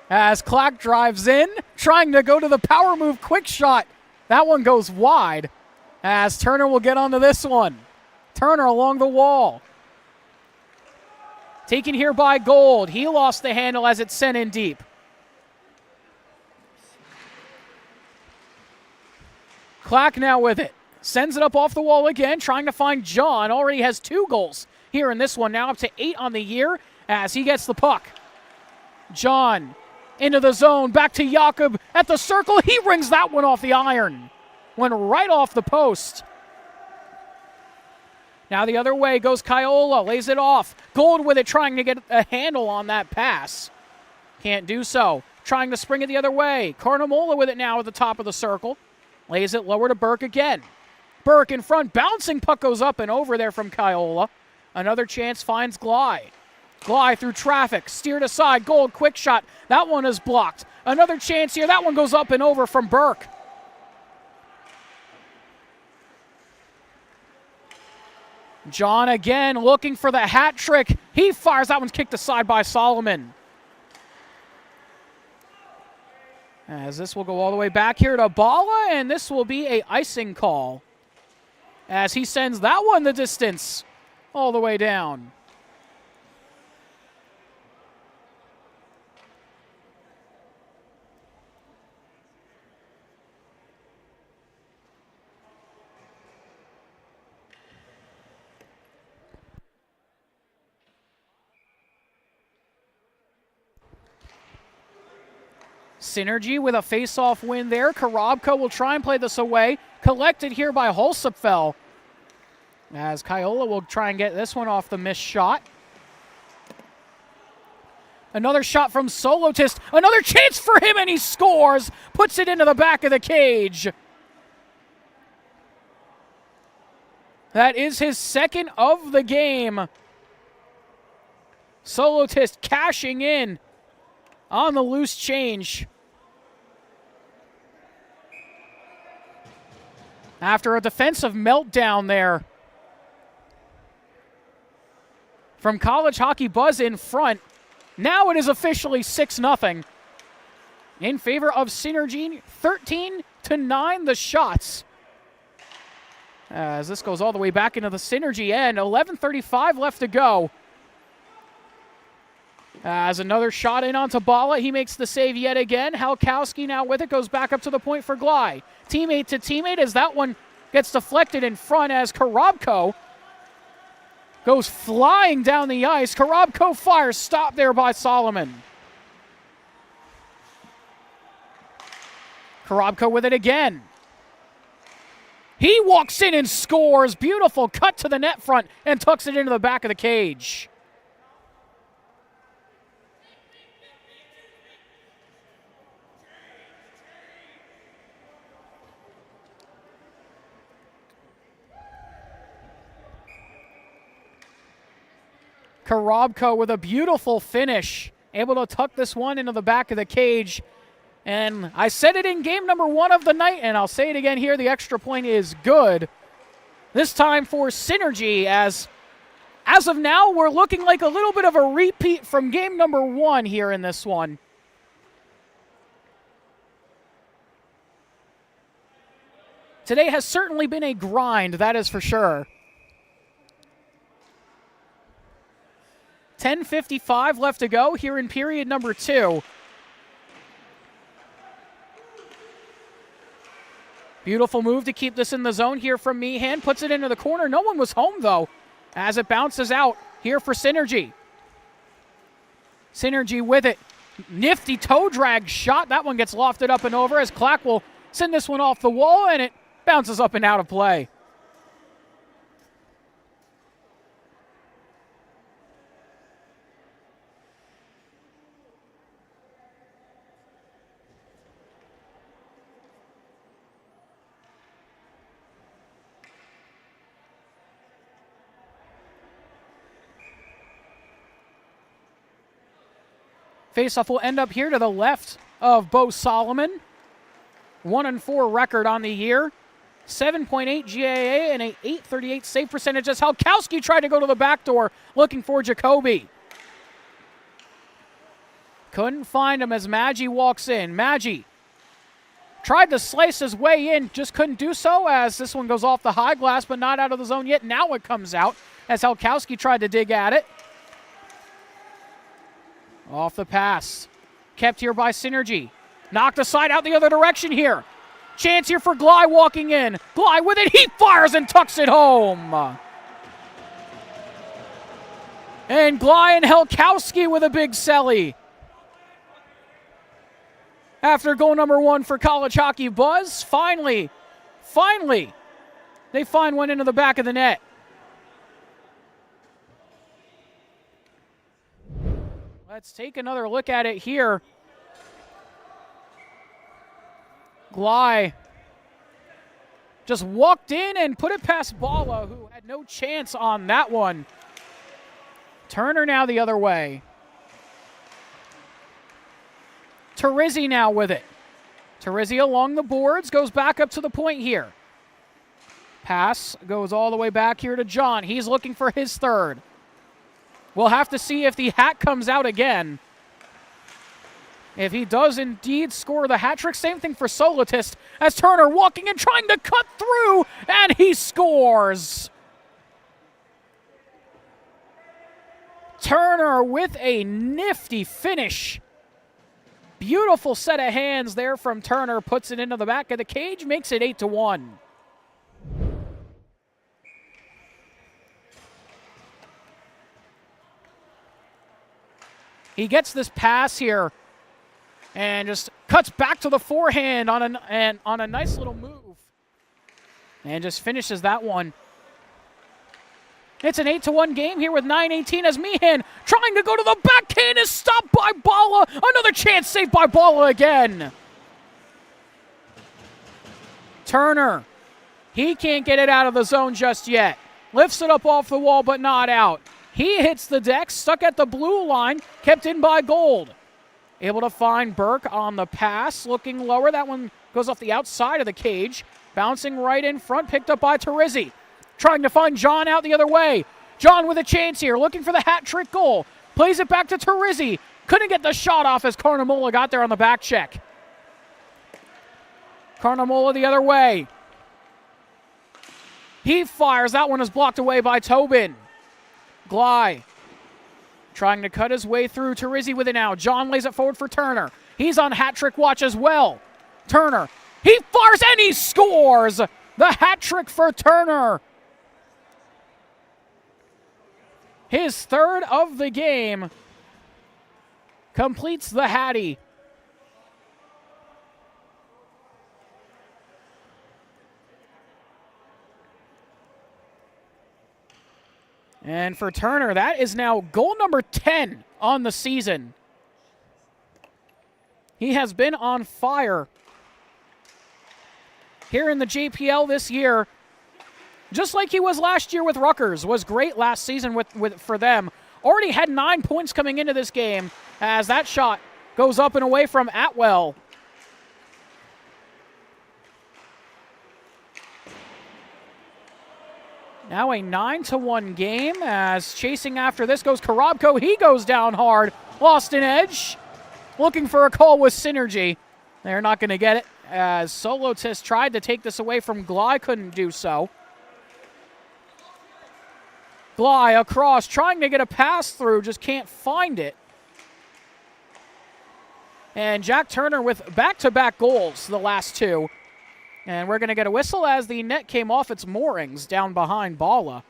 As Clack drives in, trying to go to the power move quick shot. That one goes wide. As Turner will get onto this one. Turner along the wall. Taken here by Gold. He lost the handle as it's sent in deep. Clack now with it. Sends it up off the wall again, trying to find John. Already has 2 goals here in this one, now up to 8 on the year as he gets the puck. John into the zone, back to Jakob at the circle. He rings that one off the iron. Went right off the post. Now the other way goes Kiola, lays it off. Gold with it, trying to get a handle on that pass. Can't do so. Trying to spring it the other way. Carnamola with it now at the top of the circle. Lays it lower to Burke again. Burke in front, bouncing puck goes up and over there from Kiola. Another chance finds Glye. Glye through traffic, steered aside, Gold, quick shot. That one is blocked. Another chance here, that one goes up and over from Burke. John again looking for the hat trick. He fires, that one's kicked aside by Solomon. As this will go all the way back here to Bala, and this will be a icing call. As he sends that one the distance all the way down. Synergy with a face-off win there. Karabko will try and play this away. Collected here by Holsapfel. As Kiola will try and get this one off the missed shot. Another shot from Solotist. Another chance for him, and he scores. Puts it into the back of the cage. That is his second of the game. Solotist cashing in on the loose change. After a defensive meltdown there from College Hockey Buzz in front, now it is officially 6-0 in favor of Synergy. 13-9 the shots. As this goes all the way back into the Synergy end. 11:35 left to go. As another shot in onto Bala, he makes the save yet again. Halkowski now with it, goes back up to the point for Glye. Teammate to teammate as that one gets deflected in front as Karabko goes flying down the ice. Karabko fires, stopped there by Solomon. Karabko with it again. He walks in and scores. Beautiful cut to the net front and tucks it into the back of the cage. Karabko with a beautiful finish, able to tuck this one into the back of the cage. And I said it in game number 1 of the night, and I'll say it again here, the extra point is good. This time for Synergy, as of now, we're looking like a little bit of a repeat from game number 1 here in this one. Today has certainly been a grind, that is for sure. 10:55 left to go here in period number 2. Beautiful move to keep this in the zone here from Meehan. Puts it into the corner. No one was home, though, as it bounces out here for Synergy. Synergy with it. Nifty toe drag shot. That one gets lofted up and over as Clack will send this one off the wall, and it bounces up and out of play. Faceoff will end up here to the left of Bo Solomon. 1-4 record on the year. 7.8 GAA and a .838 save percentage as Halkowski tried to go to the back door looking for Jacoby. Couldn't find him as Maggi walks in. Maggi tried to slice his way in, just couldn't do so as this one goes off the high glass but not out of the zone yet. Now it comes out as Halkowski tried to dig at it. Off the pass. Kept here by Synergy. Knocked aside out the other direction here. Chance here for Glye walking in. Glye with it. He fires and tucks it home. And Glye and Halkowski with a big celly. After goal number 1 for College Hockey Buzz, finally, they find one into the back of the net. Let's take another look at it here. Glye just walked in and put it past Bala, who had no chance on that one. Turner now the other way. Terizzi now with it. Terizzi along the boards, goes back up to the point here. Pass goes all the way back here to John. He's looking for his third. We'll have to see if the hat comes out again. If he does indeed score the hat trick, same thing for Solotist as Turner walking and trying to cut through, and he scores. Turner with a nifty finish. Beautiful set of hands there from Turner, puts it into the back of the cage, makes it 8-1. He gets this pass here and just cuts back to the forehand on a nice little move. And just finishes that one. It's an 8-1 game here with 9:18 as Meehan trying to go to the backhand is stopped by Bala. Another chance saved by Bala again. Turner, he can't get it out of the zone just yet. Lifts it up off the wall but not out. He hits the deck, stuck at the blue line, kept in by Gold. Able to find Burke on the pass, looking lower. That one goes off the outside of the cage. Bouncing right in front, picked up by Terizzi. Trying to find John out the other way. John with a chance here, looking for the hat trick goal. Plays it back to Terizzi. Couldn't get the shot off as Carnamola got there on the back check. Carnamola the other way. He fires. That one is blocked away by Tobin. Glye trying to cut his way through. Terizzi with it now. John lays it forward for Turner. He's on hat trick watch as well. Turner, he fires and he scores! The hat trick for Turner. His third of the game completes the Hattie. And for Turner, that is now goal number 10 on the season. He has been on fire here in the JPL this year. Just like he was last year with Rutgers, was great last season for them. Already had 9 points coming into this game as that shot goes up and away from Atwell. Now a 9-1 game as chasing after this goes Karabko. He goes down hard, lost an edge. Looking for a call with Synergy. They're not going to get it as Solotis tried to take this away from Glye, couldn't do so. Glye across, trying to get a pass through, just can't find it. And Jack Turner with back-to-back goals, the last two. And we're going to get a whistle as the net came off its moorings down behind Bala.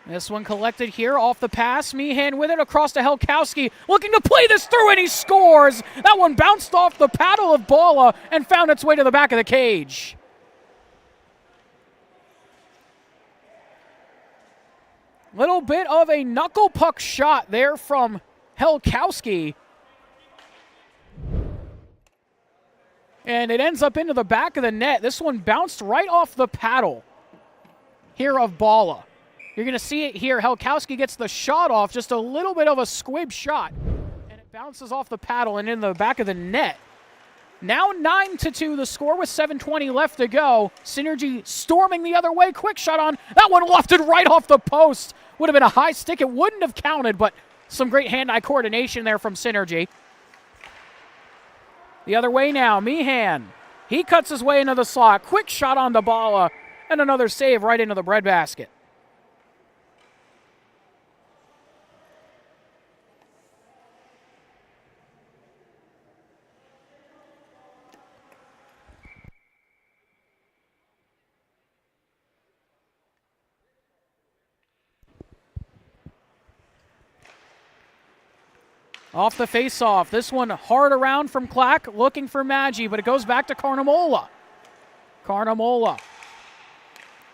This one collected here off the pass. Meehan with it across to Helkowski. Looking to play this through, and he scores. That one bounced off the paddle of Bala and found its way to the back of the cage. Little bit of a knuckle puck shot there from Helkowski. And it ends up into the back of the net. This one bounced right off the paddle here of Bala. You're going to see it here. Helkowski gets the shot off, just a little bit of a squib shot. And it bounces off the paddle and in the back of the net. Now 9-2 the score with 7:20 left to go. Synergy storming the other way. Quick shot on. That one lofted right off the post. Would have been a high stick. It wouldn't have counted, but some great hand-eye coordination there from Synergy. The other way now. Meehan. He cuts his way into the slot. Quick shot on the Bala. And another save right into the breadbasket. Off the face-off. This one hard around from Clack, looking for Maggi, but it goes back to Carnamola. Carnamola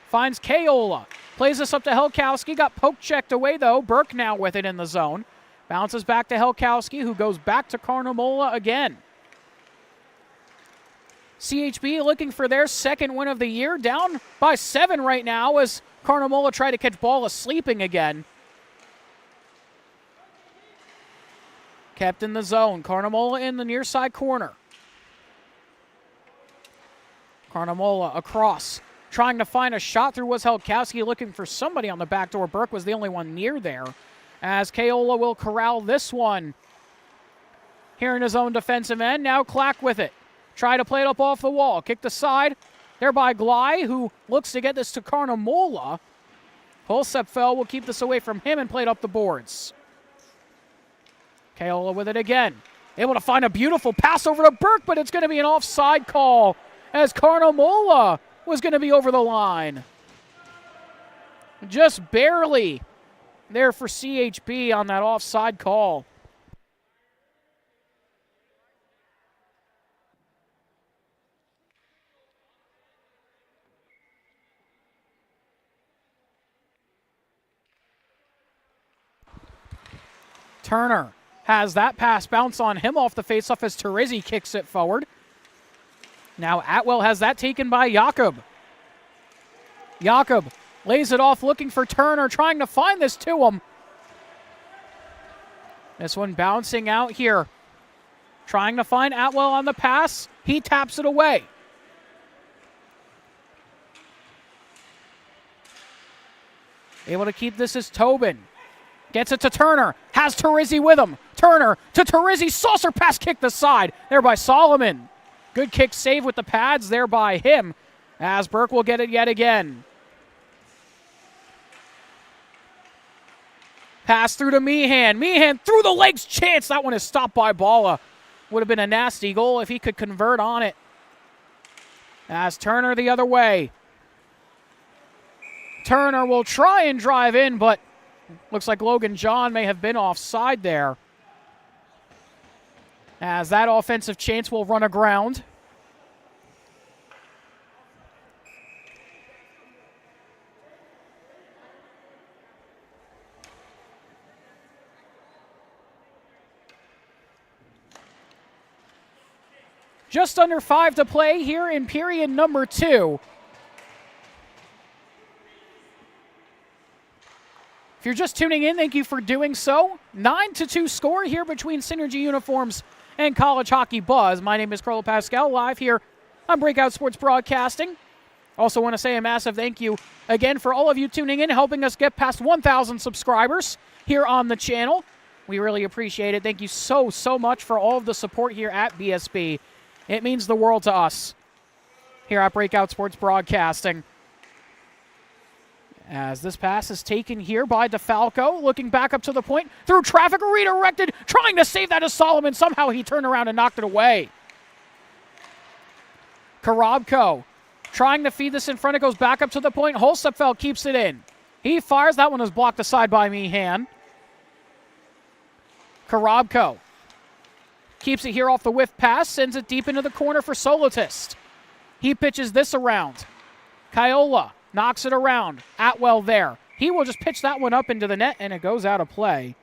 finds Kaola. Plays this up to Helkowski. Got poke-checked away, though. Burke now with it in the zone. Bounces back to Helkowski, who goes back to Carnamola again. CHB looking for their second win of the year. Down by 7 right now as Carnamola try to catch Bala sleeping again. Kept in the zone. Carnamola in the near side corner. Carnamola across. Trying to find a shot through was Helkowski, looking for somebody on the back door. Burke was the only one near there. As Kaola will corral this one. Here in his own defensive end. Now Clack with it. Try to play it up off the wall. Kicked aside. There by Glai, who looks to get this to Carnamola. Holsepfel will keep this away from him and play it up the boards. Kaola with it again. Able to find a beautiful pass over to Burke, but it's going to be an offside call as Carnamola was going to be over the line. Just barely there for CHB on that offside call. Turner has that pass bounce on him off the faceoff as Terizzi kicks it forward. Now Atwell has that taken by Jakob. Jakob lays it off looking for Turner, trying to find this to him. This one bouncing out here. Trying to find Atwell on the pass. He taps it away. Able to keep this is Tobin. Gets it to Turner. Has Terizzi with him. Turner to Terizzi. Saucer pass kicked the side. There by Solomon. Good kick save with the pads there by him. As Burke will get it yet again. Pass through to Meehan. Meehan through the legs. Chance. That one is stopped by Bala. Would have been a nasty goal if he could convert on it. As Turner the other way. Turner will try and drive in, but looks like Logan John may have been offside there. As that offensive chance will run aground. Just under 5 to play here in period number 2. If you're just tuning in, thank you for doing so. 9-2 score here between Synergy Uniforms and College Hockey Buzz. My name is Carlo Pascal, live here on Breakout Sports Broadcasting. Also want to say a massive thank you again for all of you tuning in, helping us get past 1,000 subscribers here on the channel. We really appreciate it. Thank you so much for all of the support here at BSB. It means the world to us here at Breakout Sports Broadcasting. As this pass is taken here by DeFalco, looking back up to the point, through traffic, redirected, trying to save that as Solomon. Somehow he turned around and knocked it away. Karabko trying to feed this in front. It goes back up to the point. Holsepfel keeps it in. He fires. That one is blocked aside by Meehan. Karabko keeps it here off the whiff pass, sends it deep into the corner for Solotist. He pitches this around. Kiola knocks it around. Atwell there. He will just pitch that one up into the net, and it goes out of play.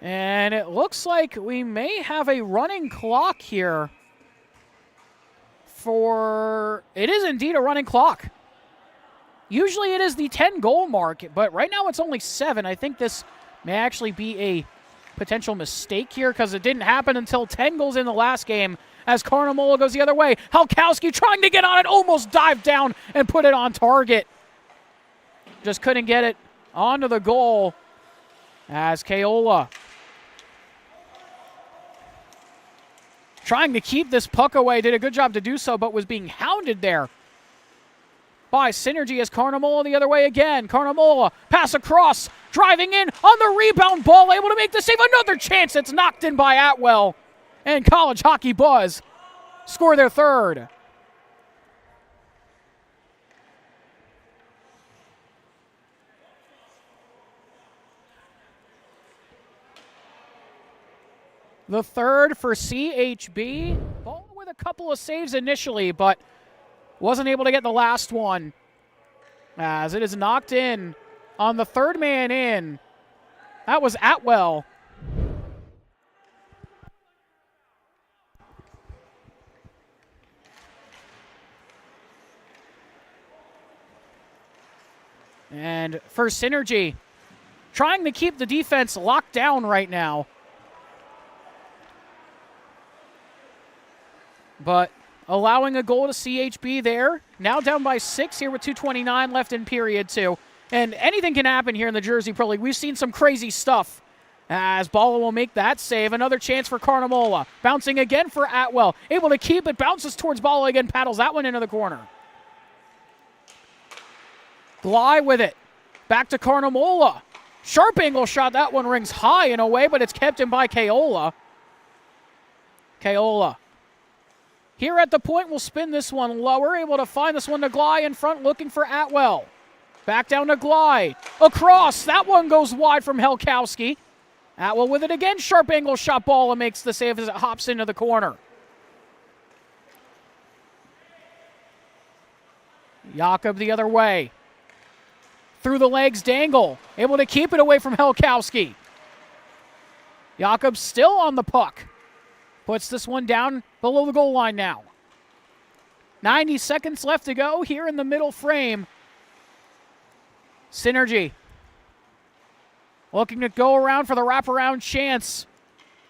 And it looks like we may have a running clock here it is indeed a running clock. Usually it is the 10-goal mark, but right now it's only 7. I think this may actually be a potential mistake here because it didn't happen until 10 goals in the last game as Carnamola goes the other way. Halkowski trying to get on it, almost dived down and put it on target. Just couldn't get it onto the goal as Keola trying to keep this puck away. Did a good job to do so, but was being hounded there by Synergy as Carnamola the other way again. Carnamola, pass across, driving in on the rebound ball, able to make the save. Another chance that's knocked in by Atwell. And College Hockey Buzz score their third. The third for CHB. Ball with a couple of saves initially, but wasn't able to get the last one. As it is knocked in on the third man in. That was Atwell. And for Synergy, trying to keep the defense locked down right now. But allowing a goal to CHB there. Now down by 6 here with 2:29 left in period 2. And anything can happen here in the Jersey Pro League. We've seen some crazy stuff as Balla will make that save. Another chance for Carnamola. Bouncing again for Atwell. Able to keep it. Bounces towards Balla again. Paddles that one into the corner. Gly with it. Back to Carnamola. Sharp angle shot. That one rings high and away, but it's kept in by Keola. Keola. Here at the point, we'll spin this one lower. Able to find this one to Gly in front, looking for Atwell. Back down to Gly. Across. That one goes wide from Halkowski. Atwell with it again. Sharp angle shot. Ball makes the save as it hops into the corner. Jakob the other way. Through the legs, Dangle. Able to keep it away from Halkowski. Jakob still on the puck. Puts this one down below the goal line now. 90 seconds left to go here in the middle frame. Synergy looking to go around for the wraparound chance.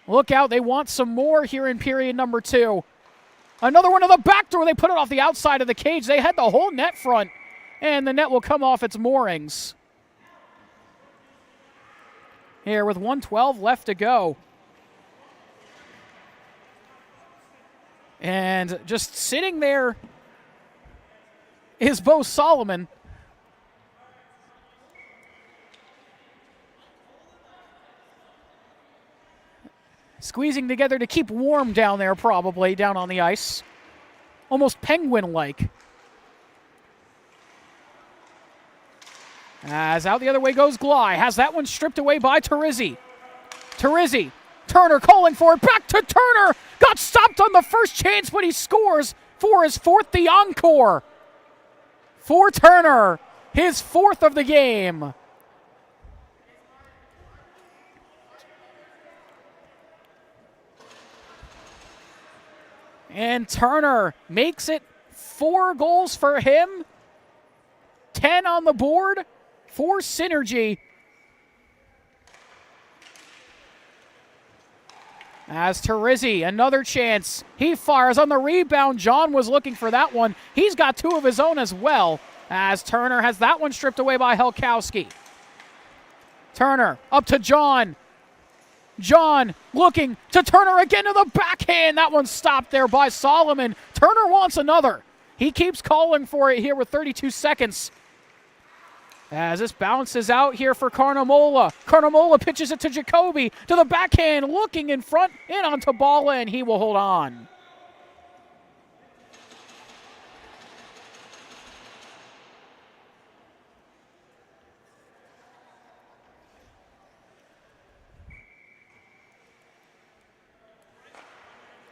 Look out, they want some more here in period number 2. Another one to the back door. They put it off the outside of the cage. They had the whole net front, and the net will come off its moorings. Here with 1:12 left to go. And just sitting there is Bo Solomon. Squeezing together to keep warm down there, probably, down on the ice. Almost penguin-like. As out the other way goes Gly. Has that one stripped away by Terizzi. Terizzi. Turner calling for it. Back to Turner. Got stopped on the first chance, but he scores for his 4th, the encore. For Turner, his 4th of the game. And Turner makes it 4 goals for him. 10 on the board for Synergy. As Terizzi, another chance. He fires on the rebound. John was looking for that one. He's got 2 of his own as well. As Turner has that one stripped away by Halkowski. Turner up to John. John looking to Turner again to the backhand. That one stopped there by Solomon. Turner wants another. He keeps calling for it here with 32 seconds. As this bounces out here for Carnamola. Carnamola pitches it to Jacoby. To the backhand, looking in front, in onto Bala, and he will hold on.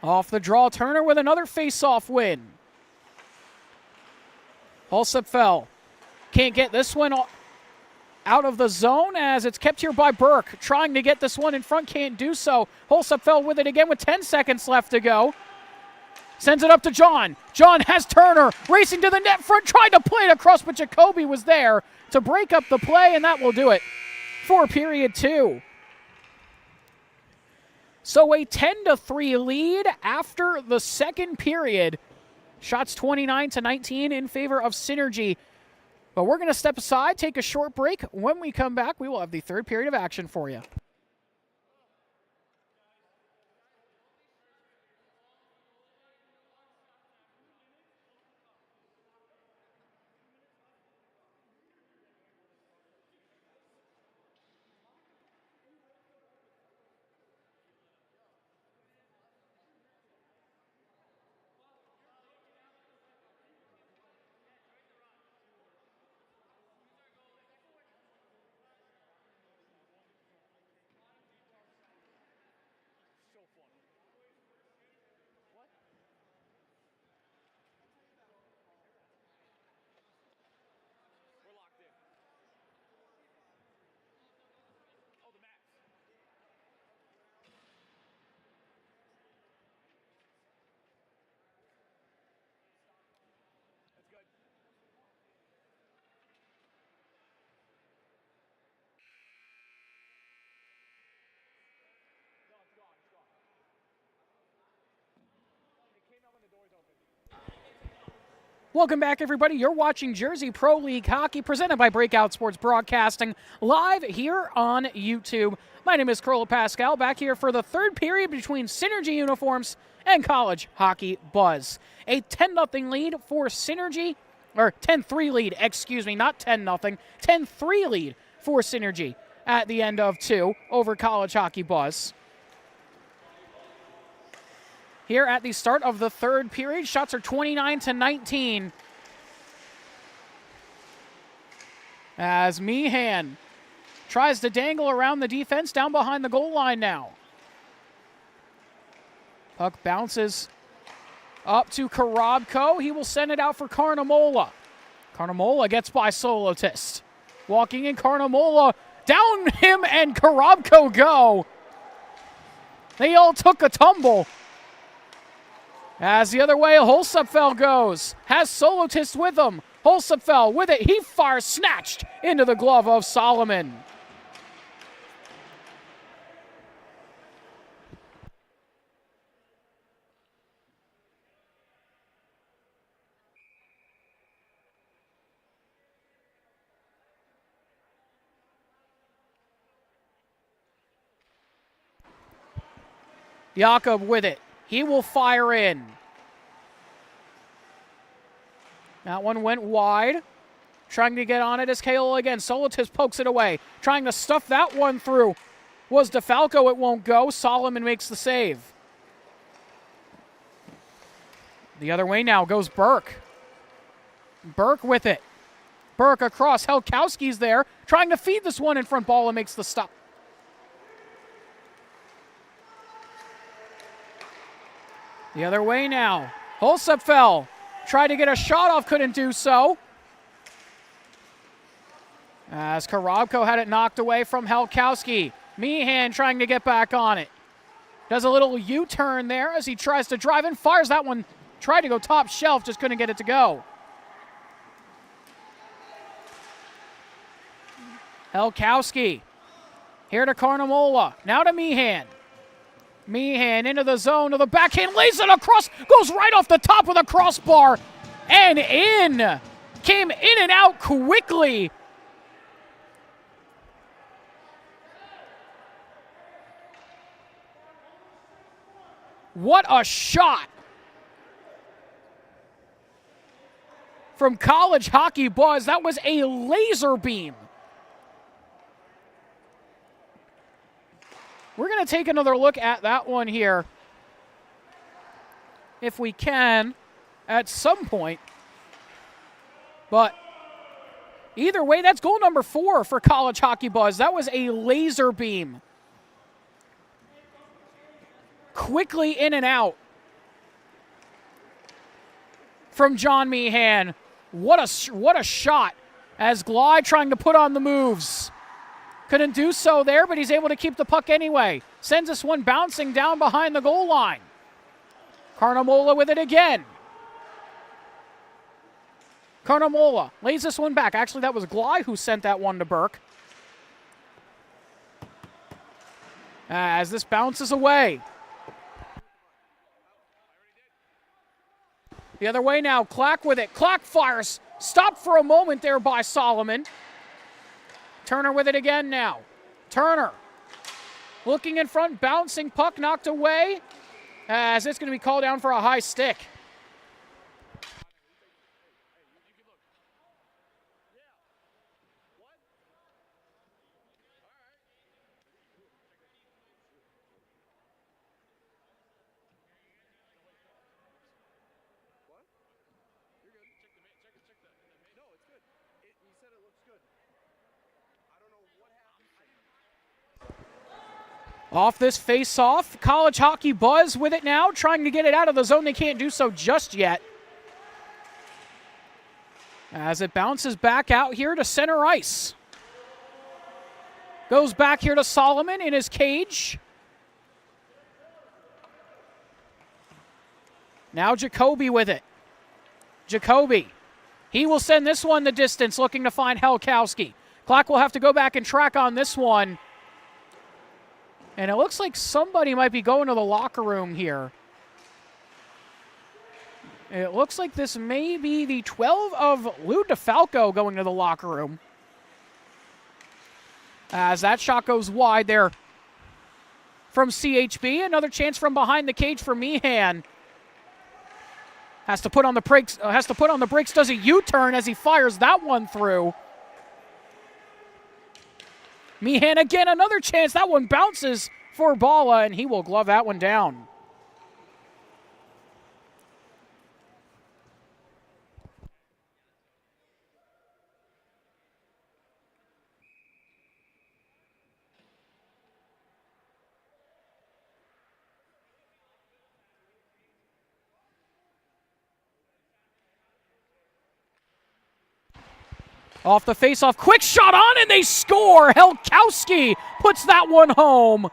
Off the draw, Turner with another face-off win. Hulsepfel can't get this one out of the zone as it's kept here by Burke. Trying to get this one in front, can't do so. Hulsepfel with it again with 10 seconds left to go. Sends it up to John. John has Turner racing to the net front, trying to play it across, but Jacoby was there to break up the play, and that will do it for period 2. So a 10-3 lead after the second period. Shots 29-19 in favor of Synergy. But we're going to step aside, take a short break. When we come back, we will have the third period of action for you. Welcome back, everybody. You're watching Jersey Pro League Hockey, presented by Breakout Sports Broadcasting, live here on YouTube. My name is Carla Pascal, back here for the third period between Synergy Uniforms and College Hockey Buzz. A 10-0 lead for Synergy, or 10-3 lead, excuse me, not 10-0, 10-3 lead for Synergy at the end of 2 over College Hockey Buzz. Here at the start of the third period, shots are 29-19. As Meehan tries to dangle around the defense down behind the goal line now. Puck bounces up to Korobko. He will send it out for Carnamola. Carnamola gets by Solotist. Walking in, Carnamola down him and Korobko go. They all took a tumble. As the other way, Hulsepfel goes. Has Solotist with him. Hulsepfel with it. He fires, snatched into the glove of Solomon. Jakob with it. He will fire in. That one went wide. Trying to get on it is Kale again. Solotist pokes it away. Trying to stuff that one through. Was DeFalco, it won't go. Solomon makes the save. The other way now goes Burke. Burke with it. Burke across. Helkowski's there. Trying to feed this one in front. Bala makes the stop. The other way now. Hulsepfel tried to get a shot off, couldn't do so. As Korobko had it knocked away from Helkowski. Meehan trying to get back on it. Does a little U-turn there as he tries to drive in. Fires that one. Tried to go top shelf, just couldn't get it to go. Helkowski. Here to Carnamola. Now to Meehan. Meehan into the zone to the backhand, lays it across, goes right off the top of the crossbar, and in. Came in and out quickly. What a shot. from College Hockey Buzz. That was a laser beam. We're going to take another look at that one here, if we can, at some point. But either way, that's goal number 4 for College Hockey Buzz. That was a laser beam. Quickly in and out from John Meehan. What a shot as Glide trying to put on the moves. Couldn't do so there, but he's able to keep the puck anyway. Sends this one bouncing down behind the goal line. Carnamola with it again. Carnamola lays this one back. Actually, that was Glide who sent that one to Burke. As this bounces away. The other way now, Clack with it. Clack fires. Stopped for a moment there by Solomon. Turner with it again now. Turner looking in front, bouncing puck knocked away. As it's going to be called down for a high stick. Off this face-off, College Hockey Buzz with it now, trying to get it out of the zone. They can't do so just yet. As it bounces back out here to center ice. Goes back here to Solomon in his cage. Now Jacoby with it. Jacoby. He will send this one the distance, looking to find Helkowski. Clark will have to go back and track on this one. And it looks like somebody might be going to the locker room here. It looks like this may be the 12 of Lou DeFalco going to the locker room. As that shot goes wide there from CHB. Another chance from behind the cage for Meehan. Has to put on the brakes. Does a U-turn as he fires that one through. Meehan again, another chance. That one bounces for Bala, and he will glove that one down. Off the faceoff, quick shot on, and they score! Helkowski puts that one home.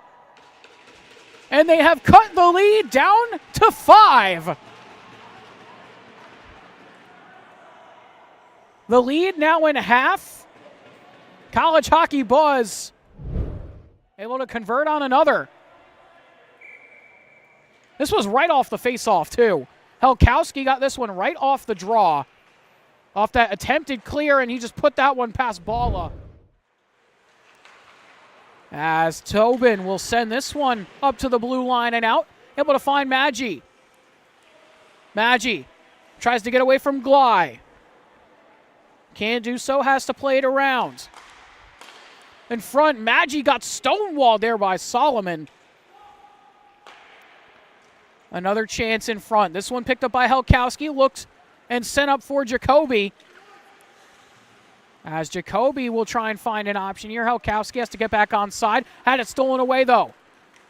And they have cut the lead down to 5. The lead now in half. College Hockey Buzz able to convert on another. This was right off the faceoff, too. Helkowski got this one right off the draw. Off that attempted clear, and he just put that one past Bala. As Tobin will send this one up to the blue line and out. Able to find Maggi. Maggi tries to get away from Glide. Can't do so, has to play it around. In front, Maggi got stonewalled there by Solomon. Another chance in front. This one picked up by Helkowski. Looked and sent up for Jacoby. As Jacoby will try and find an option here. Helkowski has to get back on side. Had it stolen away, though.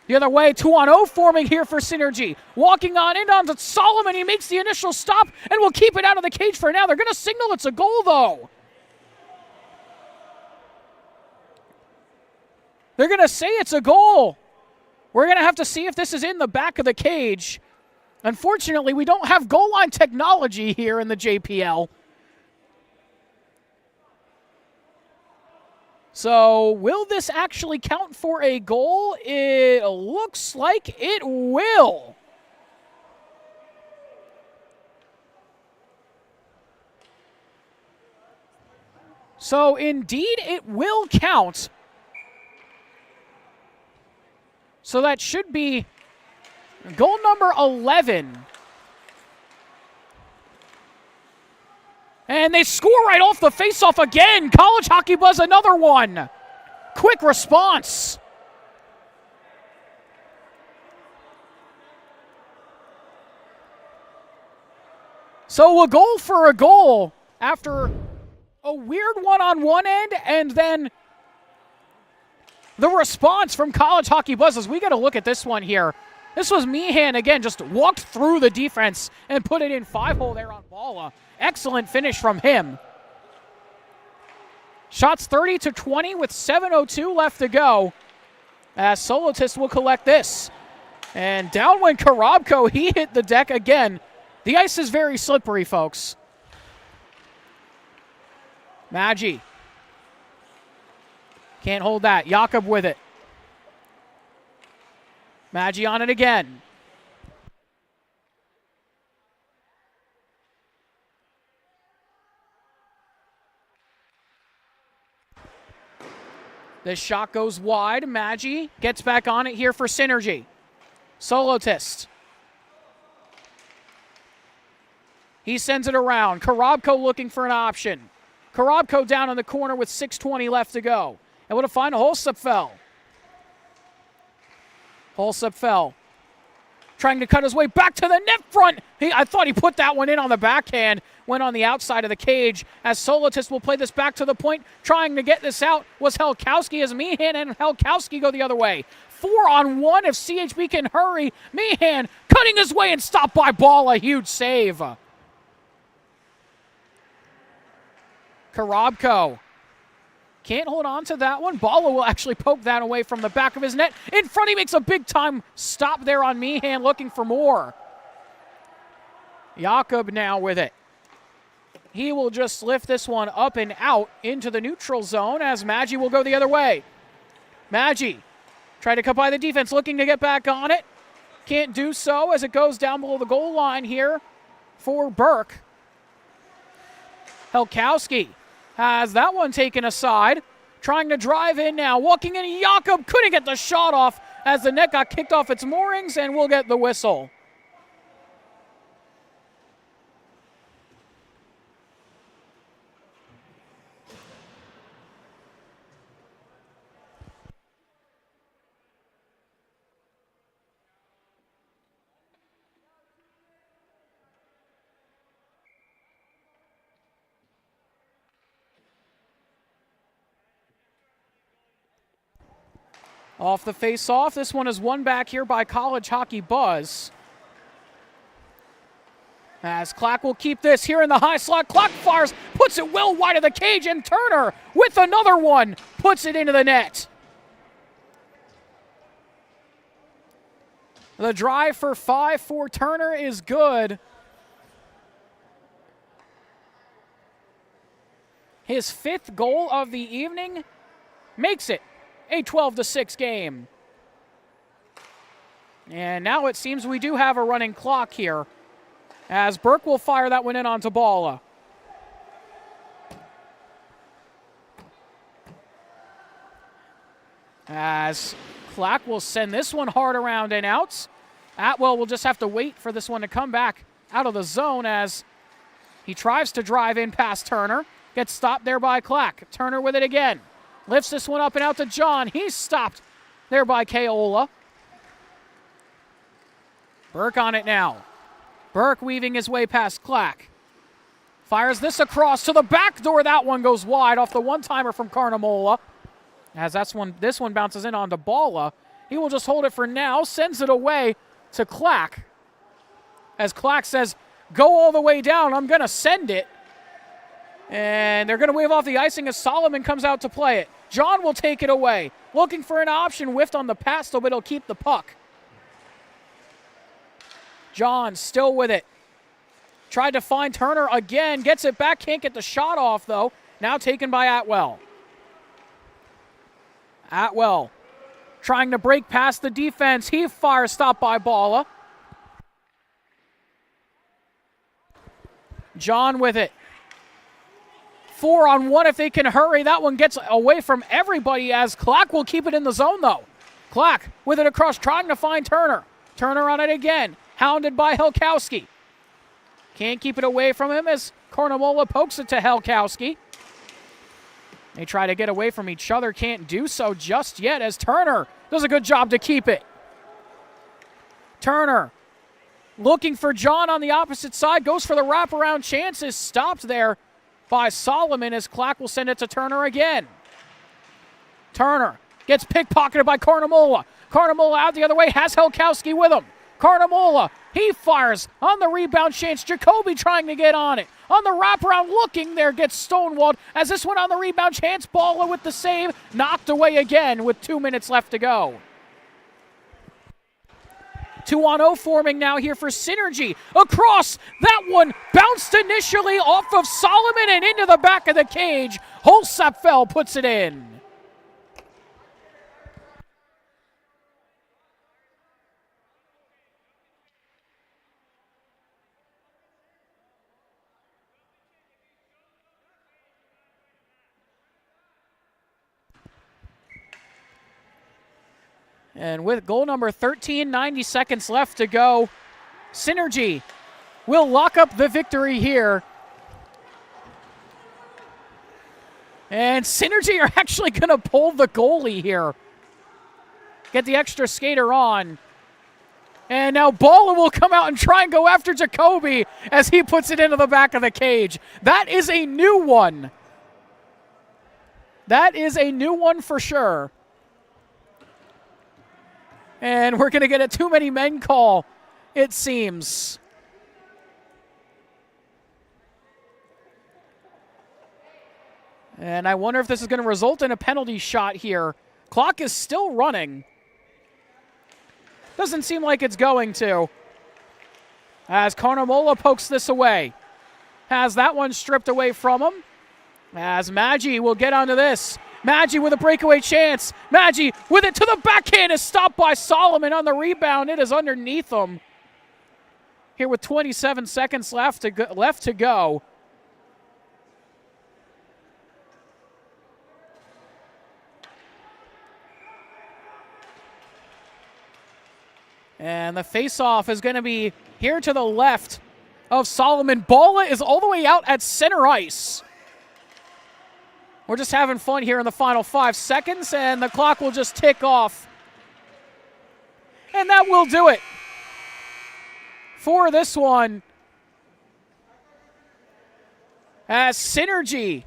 The other way, 2-on-0 forming here for Synergy. Walking on in onto Solomon. He makes the initial stop and will keep it out of the cage for now. They're going to signal it's a goal, though. They're going to say it's a goal. We're going to have to see if this is in the back of the cage. Unfortunately, we don't have goal line technology here in the JPL. So, will this actually count for a goal? It looks like it will. So, indeed, it will count. So, that should be goal number 11 And they score right off the faceoff again. College Hockey Buzz, another one. Quick response. So a goal for a goal after a weird one on one end, and then the response from College Hockey Buzz. As we got to look at this one here. This was Meehan again, just walked through the defense and put it in 5-hole there on Bala. Excellent finish from him. Shots 30-20 with 7:02 left to go. As Solotist will collect this. And down went Karabko. He hit the deck again. The ice is very slippery, folks. Maggi. Can't hold that. Jakob with it. Maggi on it again. This shot goes wide. Maggi gets back on it here for synergy. Solotist. He sends it around. Karabko looking for an option. Karabko down in the corner with 6:20 left to go. Able to find Holsepfel. Holsepfel trying to cut his way back to the net front. I thought he put that one in on the backhand. Went on the outside of the cage as Solotist will play this back to the point. Trying to get this out was Helkowski as Meehan and Helkowski go the other way. 4-on-1 if CHB can hurry. Meehan cutting his way and stopped by Ball. A huge save. Karabko can't hold on to that one. Bala will actually poke that away from the back of his net. In front, he makes a big-time stop there on Meehan, looking for more. Jakob now with it. He will just lift this one up and out into the neutral zone as Maggi will go the other way. Maggi trying to cut by the defense, looking to get back on it. Can't do so as it goes down below the goal line here for Burke. Helkowski has that one taken aside. Trying to drive in now. Walking in, Jakob couldn't get the shot off as the net got kicked off its moorings, and we'll get the whistle. Off the face-off, this one is won back here by College Hockey Buzz. As Clack will keep this here in the high slot. Clack fires, puts it well wide of the cage, and Turner with another one puts it into the net. The drive for 5 for Turner is good. His 5th goal of the evening makes it a 12-6 game. And now it seems we do have a running clock here as Burke will fire that one in onto Bala. As Clack will send this one hard around and out. Atwell will just have to wait for this one to come back out of the zone as he tries to drive in past Turner. Gets stopped there by Clack. Turner with it again. Lifts this one up and out to John. He's stopped there by Keola. Burke on it now. Burke weaving his way past Clack. Fires this across to the back door. That one goes wide off the one-timer from Carnamola. As this one bounces in onto Bala. He will just hold it for now. Sends it away to Clack. As Clack says, go all the way down. I'm going to send it. And they're going to wave off the icing as Solomon comes out to play it. John will take it away. Looking for an option. Whiffed on the pass, though, but he'll keep the puck. John still with it. Tried to find Turner again. Gets it back. Can't get the shot off, though. Now taken by Atwell. Atwell trying to break past the defense. He fires, stopped by Bala. John with it. 4-on-1 if they can hurry. That one gets away from everybody as Clack will keep it in the zone, though. Clack with it across, trying to find Turner. Turner on it again. Hounded by Helkowski. Can't keep it away from him as Kornamola pokes it to Helkowski. They try to get away from each other. Can't do so just yet as Turner does a good job to keep it. Turner looking for John on the opposite side. Goes for the wraparound chance. Is stopped there by Solomon as Clack will send it to Turner again. Turner gets pickpocketed by Kornamola. Kornamola out the other way. Has Helkowski with him. Kornamola, he fires on the rebound chance. Jacoby trying to get on it. On the wraparound, looking there, gets stonewalled. As this one on the rebound chance, Balla with the save. Knocked away again with 2 minutes left to go. 2-on-0 forming now here for Synergy. Across, that one bounced initially off of Solomon and into the back of the cage. Holsapfel puts it in. And with goal number 13, 90 seconds left to go, Synergy will lock up the victory here. And Synergy are actually going to pull the goalie here. Get the extra skater on. And now Balla will come out and try and go after Jacoby as he puts it into the back of the cage. That is a new one. That is a new one for sure. And we're going to get a too many men call, it seems. And I wonder if this is going to result in a penalty shot here. Clock is still running. Doesn't seem like it's going to. As Kornamola pokes this away. Has that one stripped away from him. As Maggi will get onto this. Maggi with a breakaway chance. Maggi with it to the backhand is stopped by Solomon on the rebound. It is underneath him. Here with 27 seconds left to go. And the face-off is going to be here to the left of Solomon. Balla is all the way out at center ice. We're just having fun here in the final 5 seconds, and the clock will just tick off. And that will do it for this one. As Synergy,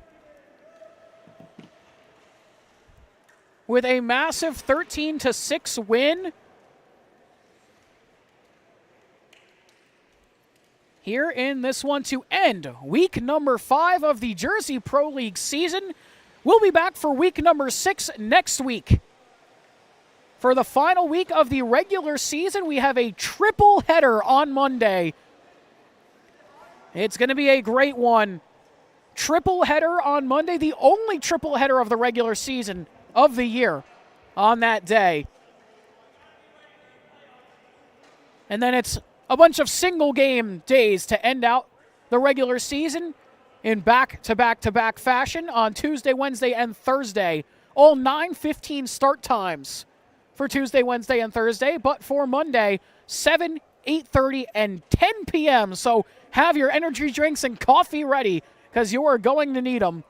with a massive 13-6 win here in this one to end week number 5 of the Jersey Pro League season. We'll be back for week number 6 next week. For the final week of the regular season, we have a triple header on Monday. It's going to be a great one. Triple header on Monday, the only triple header of the regular season of the year on that day. And then it's a bunch of single game days to end out the regular season in back-to-back-to-back fashion on Tuesday, Wednesday, and Thursday. All 9:15 start times for Tuesday, Wednesday, and Thursday, but for Monday, 7, 8:30, and 10 p.m. So have your energy drinks and coffee ready because you are going to need them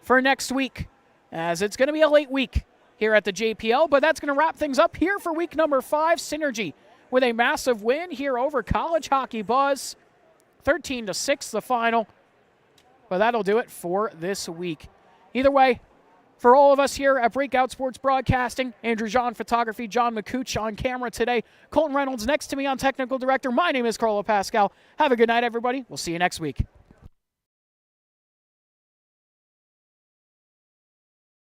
for next week, as it's going to be a late week here at the JPL, but that's going to wrap things up here for week number 5. Synergy with a massive win here over College Hockey Buzz. 13-6 the final. But that'll do it for this week. Either way, for all of us here at Breakout Sports Broadcasting, Andrew John Photography, John McCooch on camera today, Colton Reynolds next to me on Technical Director. My name is Carlo Pascal. Have a good night, everybody. We'll see you next week.